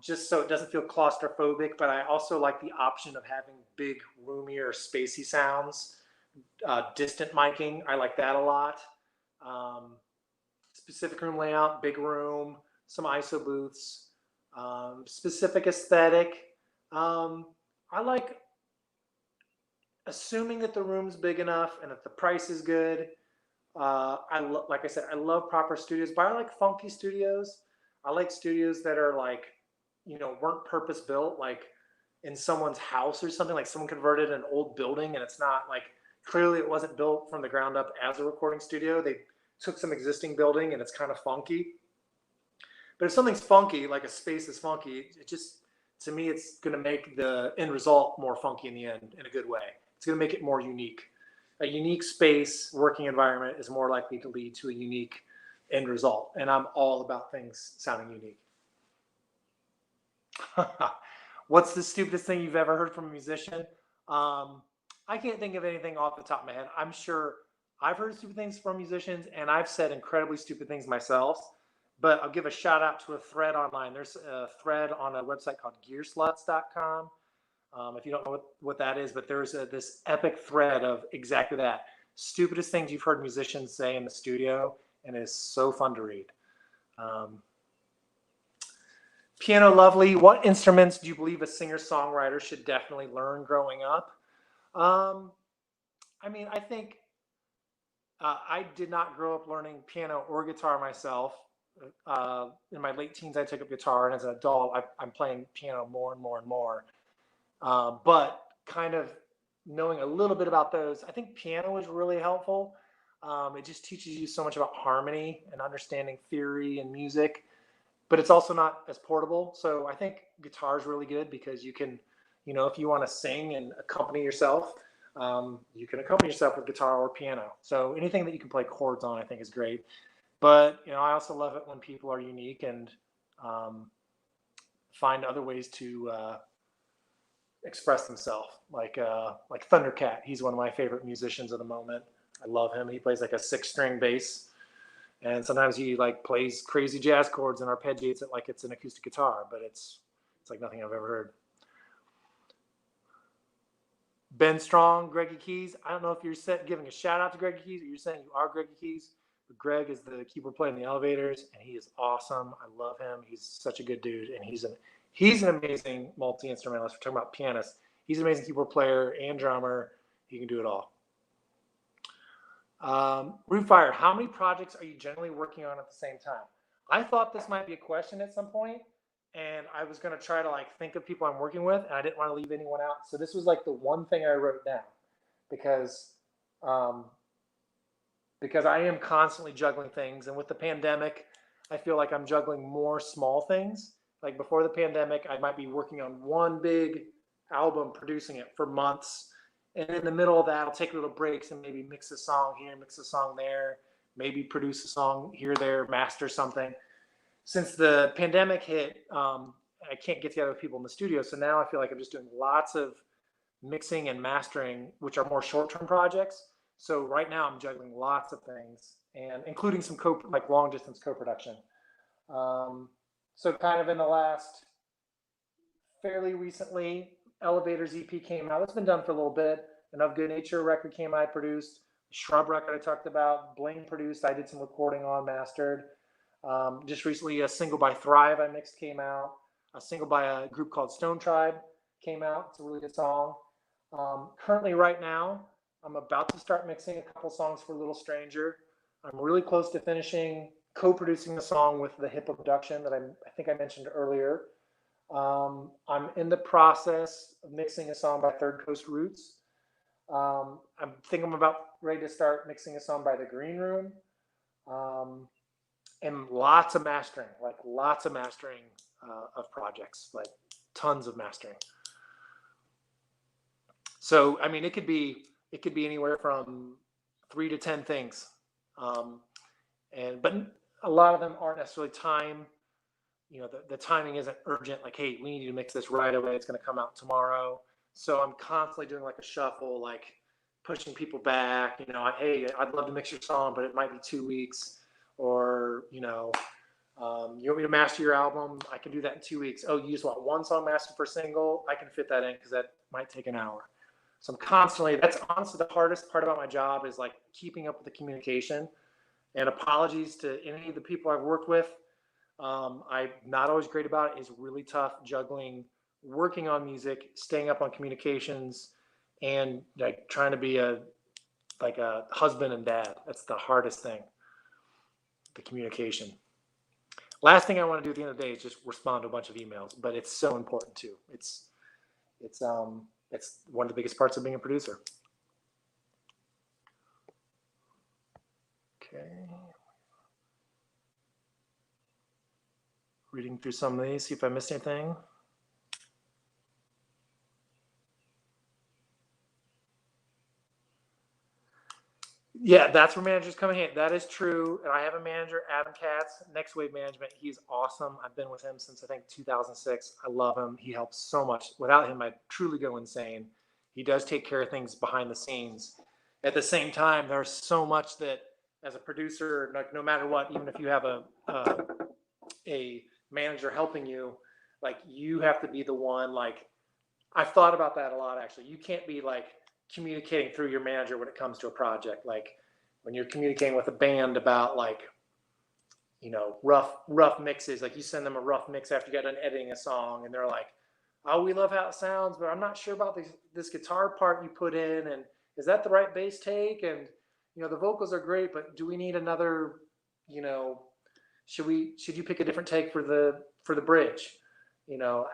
just so it doesn't feel claustrophobic, but I also like the option of having big, roomier, spacey sounds. Distant miking, I like that a lot. Specific room layout, big room, some ISO booths, specific aesthetic. I like assuming that the room's big enough and that the price is good. Like I said, I love proper studios, but I like funky studios. I like studios that are like, weren't purpose built, like in someone's house or something. Like someone converted an old building, and it's not like, clearly it wasn't built from the ground up as a recording studio. They took some existing building and it's kind of funky. But if something's funky, like a space is funky, it just, to me, it's going to make the end result more funky in the end, in a good way. It's going to make it more unique. A unique space, working environment is more likely to lead to a unique end result. And I'm all about things sounding unique. What's the stupidest thing you've ever heard from a musician? I can't think of anything off the top of my head. I'm sure I've heard stupid things from musicians, and I've said incredibly stupid things myself. But I'll give a shout out to a thread online. There's a thread on a website called gearsluts.com. If you don't know what that is, but there's this epic thread of exactly that. Stupidest things you've heard musicians say in the studio, and it's so fun to read. Piano Lovely, what instruments do you believe a singer-songwriter should definitely learn growing up? I mean, I think I did not grow up learning piano or guitar myself. In my late teens, I took up guitar, and as an adult, I'm playing piano more and more and more. But kind of knowing a little bit about those, I think piano is really helpful. It just teaches you so much about harmony and understanding theory and music, but it's also not as portable. So I think guitar is really good because you can, if you want to sing and accompany yourself, you can accompany yourself with guitar or piano. So anything that you can play chords on, I think is great. But I also love it when people are unique and find other ways to express themselves. Like Thundercat, he's one of my favorite musicians of the moment. I love him. He plays like a 6-string bass, and sometimes he like plays crazy jazz chords and arpeggiates it like it's an acoustic guitar, but it's like nothing I've ever heard. Ben Strong, Greggy Keys. I don't know if you're giving a shout out to Greggy Keys or you're saying you are Greggy Keys, but Greg is the keyboard player in the Elovaters, and he is awesome. I love him. He's such a good dude, and he's an amazing multi-instrumentalist. We're talking about pianist. He's an amazing keyboard player and drummer. He can do it all. Rootfire, how many projects are you generally working on at the same time? I thought this might be a question at some point, and I was going to try to like think of people I'm working with, and I didn't want to leave anyone out. So this was like the one thing I wrote down because I am constantly juggling things. And with the pandemic, I feel like I'm juggling more small things. Like before the pandemic, I might be working on one big album, producing it for months. And in the middle of that, I'll take little breaks and maybe mix a song here, mix a song there, maybe produce a song here, there, master something. Since the pandemic hit, I can't get together with people in the studio. So now I feel like I'm just doing lots of mixing and mastering, which are more short-term projects. So right now I'm juggling lots of things, and including some long-distance co-production. So kind of in the last, fairly recently, Elovaters EP came out. It's been done for a little bit. An Of Good Nature record came out, I produced. Shrub record I talked about. Bling produced. I did some recording on, mastered. Just recently, a single by Thrive I mixed came out. A single by a group called Stone Tribe came out. It's a really good song. Currently, right now, I'm about to start mixing a couple songs for Little Stranger. I'm really close to finishing co-producing the song with the HIPAA production that I think I mentioned earlier. I'm in the process of mixing a song by Third Coast Roots. I think I'm about ready to start mixing a song by The Green Room. And lots of mastering of projects, like tons of mastering. So, I mean, it could be anywhere from 3 to 10 things. But a lot of them aren't necessarily time. The timing isn't urgent. Like, hey, we need you to mix this right away. It's going to come out tomorrow. So I'm constantly doing like a shuffle, like pushing people back. Hey, I'd love to mix your song, but it might be 2 weeks. Or, you want me to master your album? I can do that in 2 weeks. Oh, you just want one song mastered for single? I can fit that in because that might take an hour. So that's honestly the hardest part about my job is like keeping up with the communication. And apologies to any of the people I've worked with. I'm not always great about it. It's really tough juggling working on music, staying up on communications, and like trying to be a husband and dad. That's the hardest thing, the communication. Last thing I want to do at the end of the day is just respond to a bunch of emails, but it's so important too. It's one of the biggest parts of being a producer. Okay. Reading through some of these, see if I missed anything. Yeah, that's where managers come in handy. That is true. And I have a manager, Adam Katz, Next Wave Management. He's awesome. I've been with him since I think 2006. I love him. He helps so much. Without him, I'd truly go insane. He does take care of things behind the scenes. At the same time, there's so much that as a producer, like no matter what, even if you have a manager helping you, like you have to be the one. Like I've thought about that a lot, actually. You can't be like communicating through your manager when it comes to a project. Like when you're communicating with a band about like, rough mixes, like you send them a rough mix after you got done editing a song and they're like, oh, we love how it sounds, but I'm not sure about this guitar part you put in. And is that the right bass take? And the vocals are great, but do we need another, should you pick a different take for the bridge?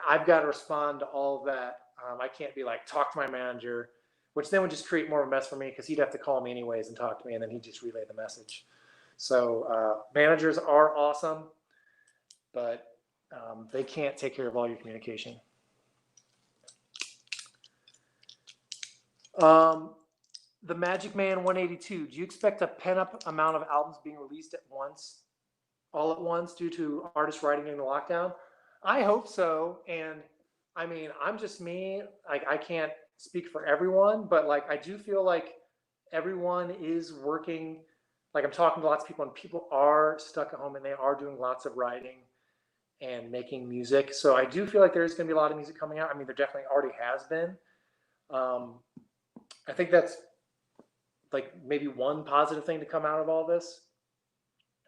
I've got to respond to all of that. I can't be like, talk to my manager, which then would just create more of a mess for me because he'd have to call me anyways and talk to me, and then he'd just relay the message. So managers are awesome, but they can't take care of all your communication. The Magic Man 182, do you expect a pent-up amount of albums being released all at once due to artists writing in the lockdown? I hope so. And I mean, I'm just me. I can't speak for everyone, but like I do feel like everyone is working. Like I'm talking to lots of people, and people are stuck at home and they are doing lots of writing and making music. So I do feel like there's going to be a lot of music coming out. I mean, there definitely already has been. I think that's like maybe one positive thing to come out of all this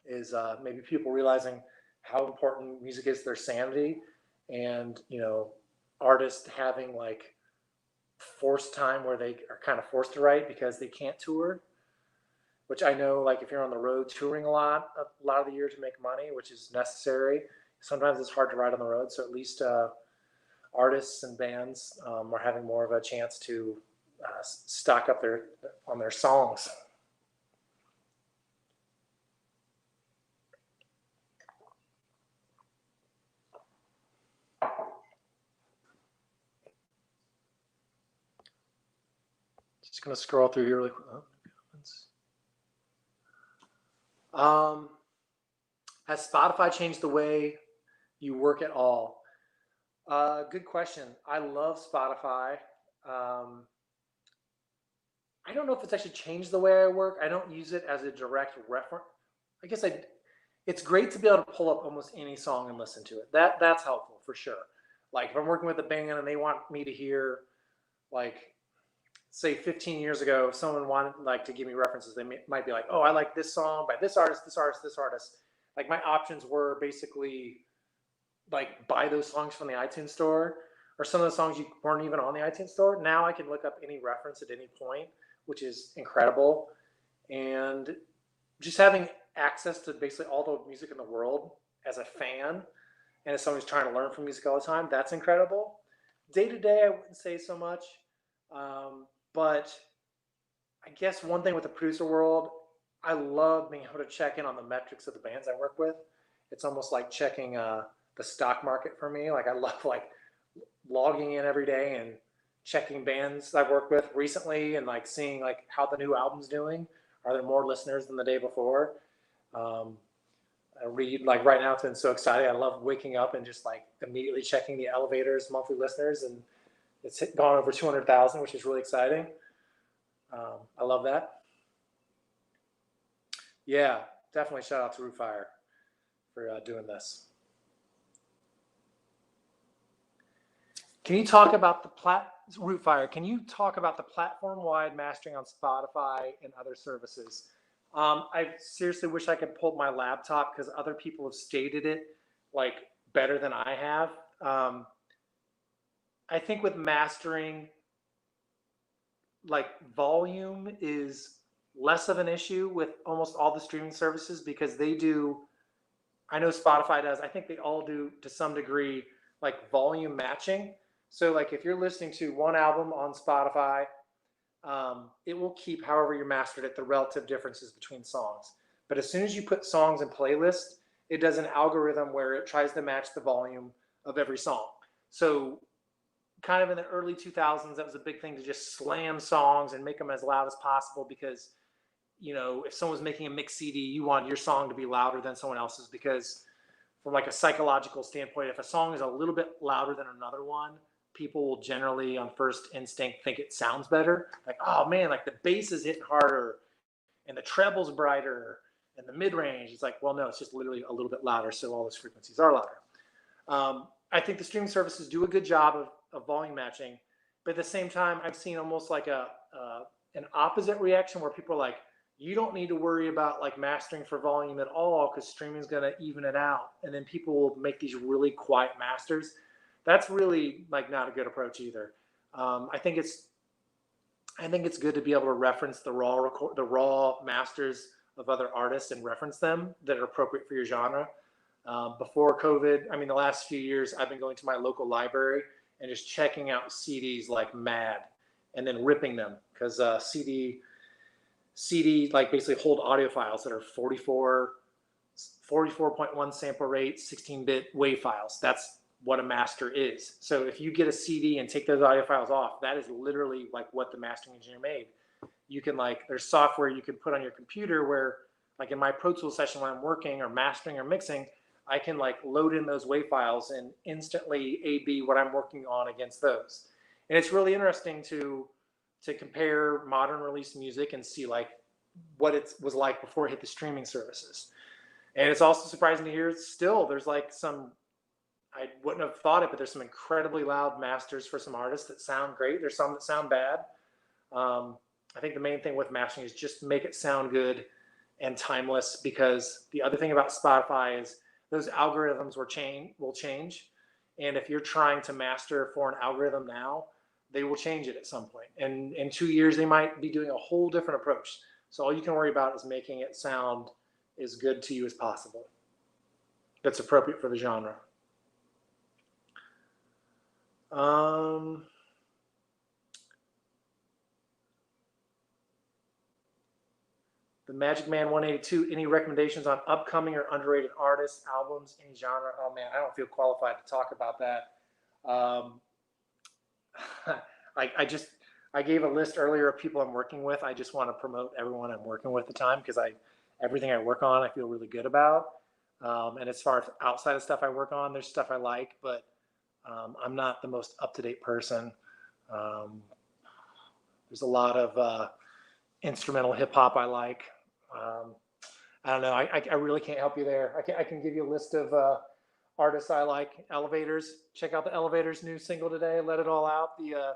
is maybe people realizing how important music is to their sanity, and artists having like forced time where they are kind of forced to write because they can't tour, which I know, like if you're on the road touring a lot of the year to make money, which is necessary, sometimes it's hard to write on the road. So at least artists and bands are having more of a chance to stock up on their songs. Just gonna scroll through here really quick. Has Spotify changed the way you work at all? Good question. I love Spotify. I don't know if it's actually changed the way I work. I don't use it as a direct reference. I guess it's great to be able to pull up almost any song and listen to it. That's helpful for sure. Like if I'm working with a band and they want me to hear, like, say 15 years ago, if someone wanted like to give me references, they might be like, oh, I like this song by this artist, this artist, this artist. Like my options were basically like buy those songs from the iTunes store, or some of the songs you weren't even on the iTunes store. Now I can look up any reference at any point, which is incredible. And just having access to basically all the music in the world as a fan and as someone who's trying to learn from music all the time, that's incredible. Day to day, I wouldn't say so much. But I guess one thing with the producer world, I love being able to check in on the metrics of the bands I work with. It's almost like checking the stock market for me. Like I love like logging in every day and checking bands I've worked with recently and like seeing like how the new album's doing. Are there more listeners than the day before? I read like right now it's been so exciting. I love waking up and just like immediately checking the Elovaters monthly listeners, and it's gone over 200,000, which is really exciting. I love that. Yeah, definitely shout out to Rootfire for doing this. Can you talk about Rootfire? Can you talk about the platform-wide mastering on Spotify and other services? I seriously wish I could pull up my laptop because other people have stated it like better than I have. I think with mastering, like volume is less of an issue with almost all the streaming services because they do. I know Spotify does. I think they all do to some degree, like volume matching. So like if you're listening to one album on Spotify, it will keep however you're mastered it, the relative differences between songs. But as soon as you put songs in playlists, it does an algorithm where it tries to match the volume of every song. So kind of in the early 2000s, that was a big thing to just slam songs and make them as loud as possible because, if someone's making a mix CD, you want your song to be louder than someone else's because from like a psychological standpoint, if a song is a little bit louder than another one, people will generally on first instinct think it sounds better. Like, oh man, like the bass is hitting harder and the treble's brighter and the mid-range. It's like, well, no, it's just literally a little bit louder. So all those frequencies are louder. I think the streaming services do a good job of volume matching, but at the same time, I've seen almost like an opposite reaction where people are like, you don't need to worry about like mastering for volume at all because streaming is going to even it out. And then people will make these really quiet masters. That's really like not a good approach either. I think I think it's good to be able to reference the raw masters of other artists and reference them that are appropriate for your genre. Before COVID, I mean, the last few years, I've been going to my local library and just checking out CDs like mad, and then ripping them because CD like basically hold audio files that are 44.1 sample rate, 16-bit WAV files. That's what a master is. So if you get a CD and take those audio files off, that is literally like what the mastering engineer made. You can like, there's software you can put on your computer where, like in my Pro Tools session when I'm working or mastering or mixing, I can like load in those WAV files and instantly A/B what I'm working on against those. And it's really interesting to compare modern release music and see like what it was like before it hit the streaming services. And it's also surprising to hear still there's like some, I wouldn't have thought it, but there's some incredibly loud masters for some artists that sound great. There's some that sound bad. I think the main thing with mastering is just make it sound good and timeless, because the other thing about Spotify is those algorithms will change. And if you're trying to master for an algorithm now, they will change it at some point. And in 2 years, they might be doing a whole different approach. So all you can worry about is making it sound as good to you as possible. That's appropriate for the genre. The Magic Man 182, any recommendations on upcoming or underrated artists, albums, any genre? Oh man, I don't feel qualified to talk about that. I gave a list earlier of people I'm working with. I just want to promote everyone I'm working with at the time, because everything I work on I feel really good about. And as far as outside of stuff I work on, there's stuff I like, but I'm not the most up-to-date person. There's a lot of instrumental hip hop I like. I don't know. I really can't help you there. I can give you a list of artists I like. Elovaters. Check out the Elovaters' new single today. Let It All Out. The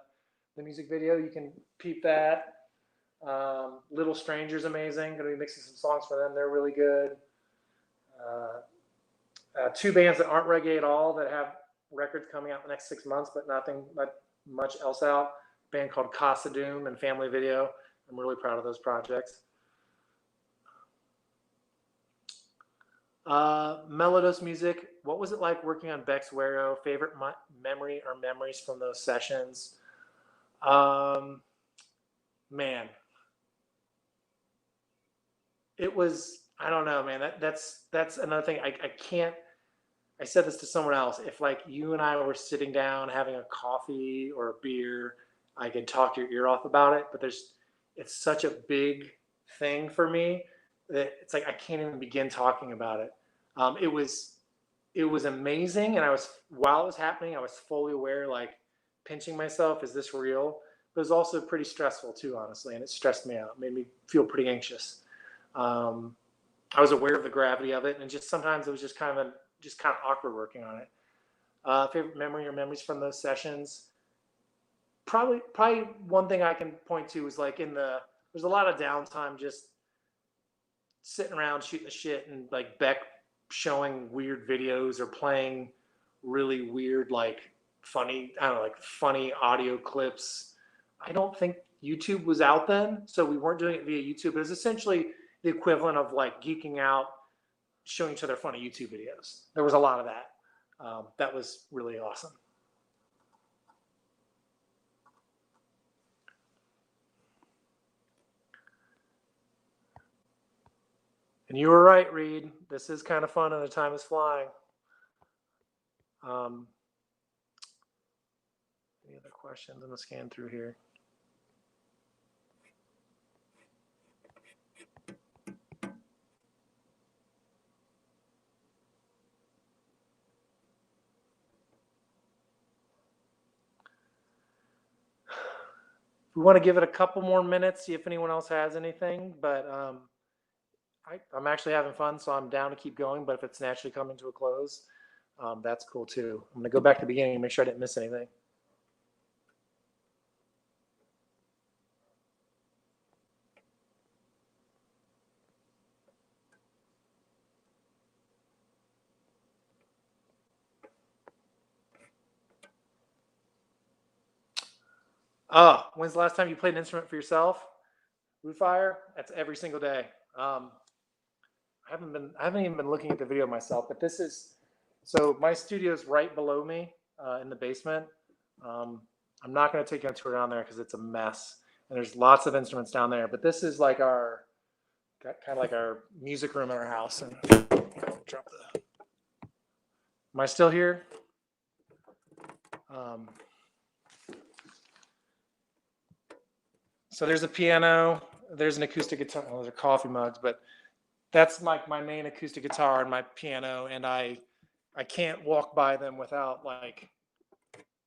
music video. You can peep that. Little Stranger's amazing. Going to be mixing some songs for them. They're really good. Two bands that aren't reggae at all that have records coming out in the next 6 months, but not much else out. A band called Casa Doom and Family Video. I'm really proud of those projects. Melodos music. What was it like working on Beck's Wero? Favorite memory or memories from those sessions? Man, it was, I don't know, man. That's another thing. I can't. I said this to someone else. If like you and I were sitting down having a coffee or a beer, I could talk your ear off about it. But it's such a big thing for me that it's like I can't even begin talking about it. It was amazing, and while it was happening, I was fully aware, like pinching myself, is this real? But it was also pretty stressful too, honestly, and it stressed me out. It made me feel pretty anxious. I was aware of the gravity of it, and just sometimes it was just kind of awkward working on it. Favorite memory or memories from those sessions? Probably one thing I can point to is like there's a lot of downtime just sitting around shooting the shit, and like Beck showing weird videos or playing really weird, like funny audio clips. I don't think YouTube was out then, so we weren't doing it via YouTube. It was essentially the equivalent of like geeking out, showing each other funny YouTube videos. There was a lot of that. That was really awesome. And you were right, Reed. This is kind of fun, and the time is flying. Any other questions? I'm going to scan through here. We want to give it a couple more minutes, see if anyone else has anything, but I'm actually having fun, so I'm down to keep going. But if it's naturally coming to a close, that's cool too. I'm going to go back to the beginning and make sure I didn't miss anything. When's the last time you played an instrument for yourself? Rootfire? That's every single day. I haven't even been looking at the video myself, but so my studio is right below me in the basement. I'm not going to take you on a tour down there because it's a mess, and there's lots of instruments down there. But this is like kind of like our music room in our house. And drop the. Am I still here? So there's a piano. There's an acoustic guitar. Well, those are coffee mugs, but that's my main acoustic guitar and my piano, and I can't walk by them without like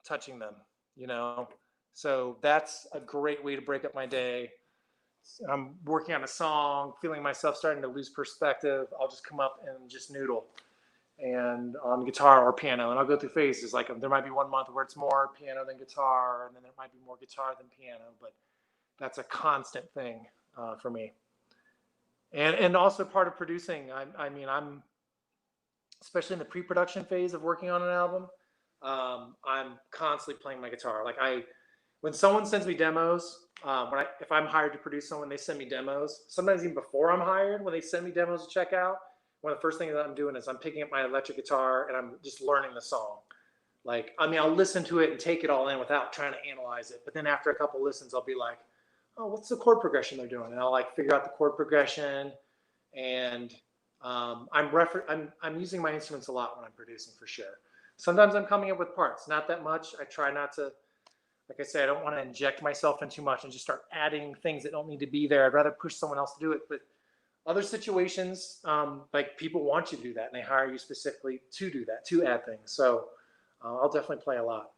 touching them, you know. So that's a great way to break up my day. I'm working on a song, feeling myself starting to lose perspective. I'll just come up and just noodle, and on guitar or piano, and I'll go through phases. Like there might be 1 month where it's more piano than guitar, and then there might be more guitar than piano, but that's a constant thing for me. And also part of producing. I mean, I'm especially in the pre-production phase of working on an album. I'm constantly playing my guitar. Like when someone sends me demos, if I'm hired to produce someone, they send me demos. Sometimes even before I'm hired, when they send me demos to check out, one of the first things that I'm doing is I'm picking up my electric guitar and I'm just learning the song. Like, I mean, I'll listen to it and take it all in without trying to analyze it. But then after a couple listens, I'll be like, oh, what's the chord progression they're doing? And I'll like figure out the chord progression. And I'm using my instruments a lot when I'm producing, for sure. Sometimes I'm coming up with parts, not that much. I try not to, like I say, I don't want to inject myself in too much and just start adding things that don't need to be there. I'd rather push someone else to do it. But other situations, like people want you to do that, and they hire you specifically to do that, to add things. So I'll definitely play a lot.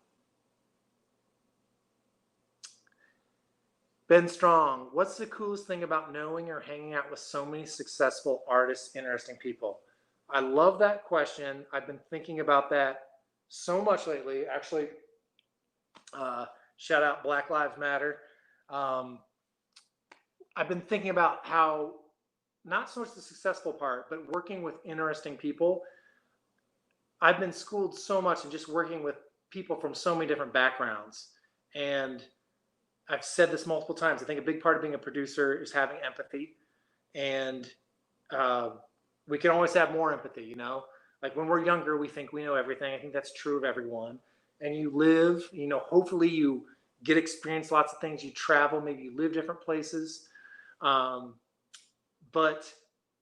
Ben Strong, what's the coolest thing about knowing or hanging out with so many successful artists, interesting people? I love that question. I've been thinking about that so much lately. Actually, shout out Black Lives Matter. I've been thinking about how, not so much the successful part, but working with interesting people. I've been schooled so much in just working with people from so many different backgrounds. And I've said this multiple times. I think a big part of being a producer is having empathy, and we can always have more empathy. You know, like when we're younger, we think we know everything. I think that's true of everyone. And you live, you know, hopefully you get experience lots of things. You travel, maybe you live different places. But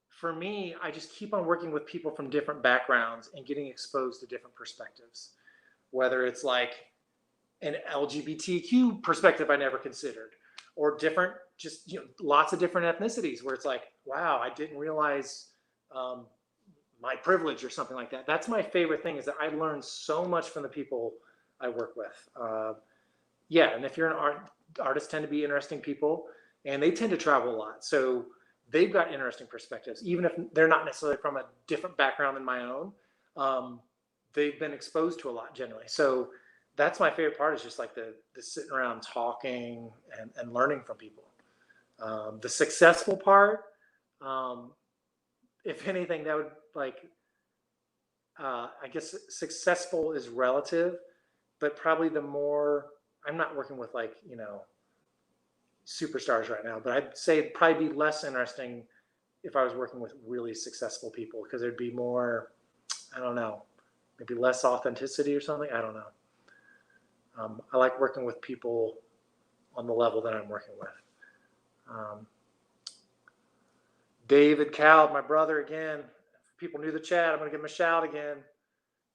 for me, I just keep on working with people from different backgrounds and getting exposed to different perspectives, whether it's like an LGBTQ perspective I never considered, or different, just, you know, lots of different ethnicities where it's like, wow, I didn't realize my privilege or something like that. That's my favorite thing, is that I learn so much from the people I work with. Yeah, and if you're an artist, tend to be interesting people, and they tend to travel a lot. So they've got interesting perspectives, even if they're not necessarily from a different background than my own. They've been exposed to a lot generally. So that's my favorite part, is just like the sitting around talking and learning from people. The successful part, if anything, that would like, I guess successful is relative, but probably the more, I'm not working with like, you know, superstars right now, but I'd say it'd probably be less interesting if I was working with really successful people, because there'd be more, I don't know, maybe less authenticity or something. I don't know. I like working with people on the level that I'm working with. David Kalb, my brother, again. If people knew the chat, I'm going to give him a shout again.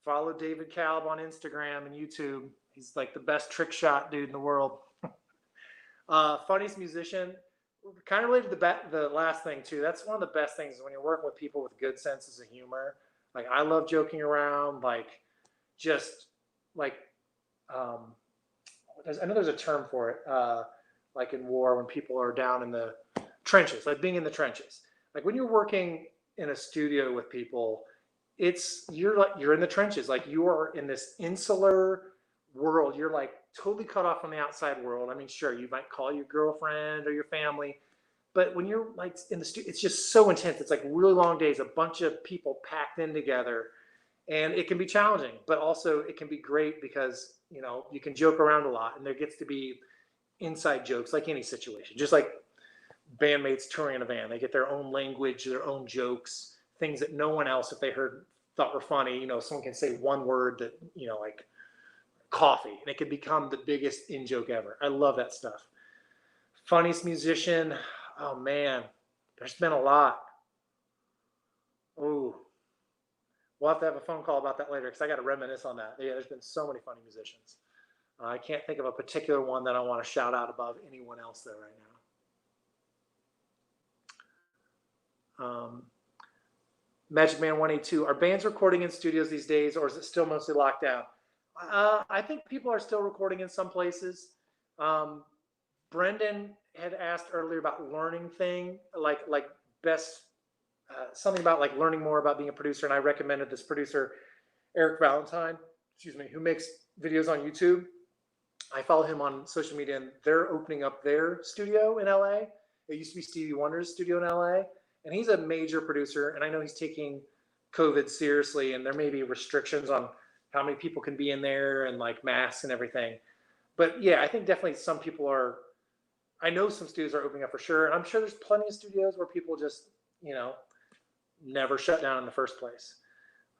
Follow David Kalb on Instagram and YouTube. He's like the best trick shot dude in the world. Funniest musician, kind of related to the last thing too. That's one of the best things, when you're working with people with good senses of humor. Like, I love joking around, like, just like, I know there's a term for it, like in war, when people are down in the trenches, like being in the trenches. Like when you're working in a studio with people, you're in the trenches. Like, you are in this insular world. You're like totally cut off from the outside world. I mean, sure, you might call your girlfriend or your family, but when you're like in the studio, it's just so intense. It's like really long days, a bunch of people packed in together. And it can be challenging, but also it can be great because, you know, you can joke around a lot, and there gets to be inside jokes, like any situation, just like bandmates touring in a van. They get their own language, their own jokes, things that no one else, if they heard, thought were funny. You know, someone can say one word that, you know, like coffee, and it could become the biggest in joke ever. I love that stuff. Funniest musician, oh man, there's been a lot. Ooh, we'll have to have a phone call about that later because I got to reminisce on that. Yeah, there's been so many funny musicians. I can't think of a particular one that I want to shout out above anyone else there right now. Magic Man 182, are bands recording in studios these days, or is it still mostly locked down? I think people are still recording in some places. Brendan had asked earlier about learning thing, like best something about like learning more about being a producer, and I recommended this producer Eric Valentine, who makes videos on YouTube. I follow him on social media, and they're opening up their studio in LA. It used to be Stevie Wonder's studio in LA, and he's a major producer, and I know he's taking COVID seriously, and there may be restrictions on how many people can be in there and like masks and everything. But yeah, I think definitely some people are, I know some studios are opening up for sure, and I'm sure there's plenty of studios where people just, you know, never shut down in the first place.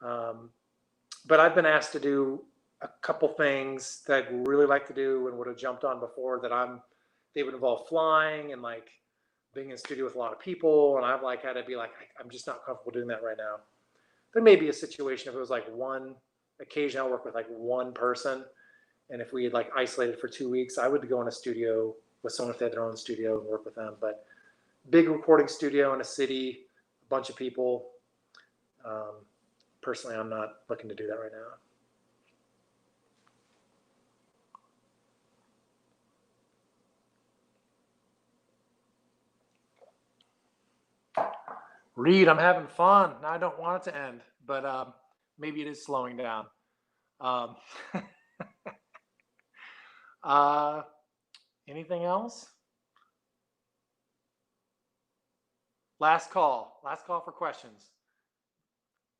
But I've been asked to do a couple things that I'd really like to do and would have jumped on before that they would involve flying and like being in a studio with a lot of people. And I've like had to be like, I'm just not comfortable doing that right now. There may be a situation if it was like one occasion I'll work with like one person. And if we had like isolated for 2 weeks, I would go in a studio with someone if they had their own studio and work with them. But big recording studio in a city, a bunch of people. Personally, I'm not looking to do that right now. Reed, I'm having fun. I don't want it to end, but maybe it is slowing down. Anything else? Last call for questions.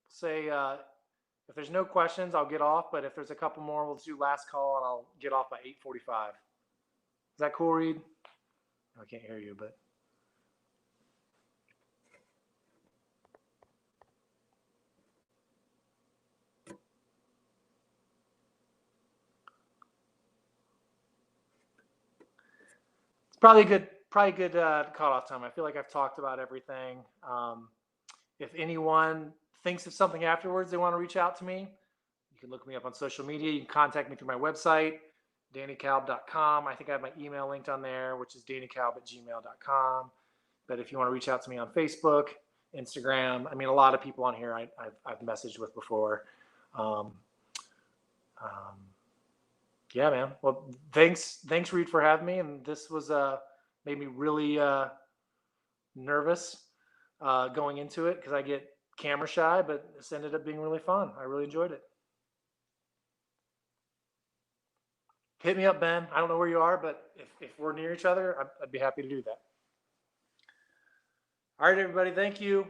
Say if there's no questions, I'll get off, but if there's a couple more, we'll do last call and I'll get off by 8:45. Is that cool, Reed? I can't hear you, but. Probably good cutoff time. I feel like I've talked about everything. If anyone thinks of something afterwards they want to reach out to me, you can look me up on social media. You can contact me through my website, dannykalb.com. I think I have my email linked on there, which is dannykalb@gmail.com. But if you want to reach out to me on Facebook, Instagram, I mean, a lot of people on here I've messaged with before. Yeah, man. Well, thanks, Reed, for having me. And this was made me really nervous going into it because I get camera shy, but this ended up being really fun. I really enjoyed it. Hit me up, Ben. I don't know where you are, but if we're near each other, I'd be happy to do that. All right, everybody. Thank you.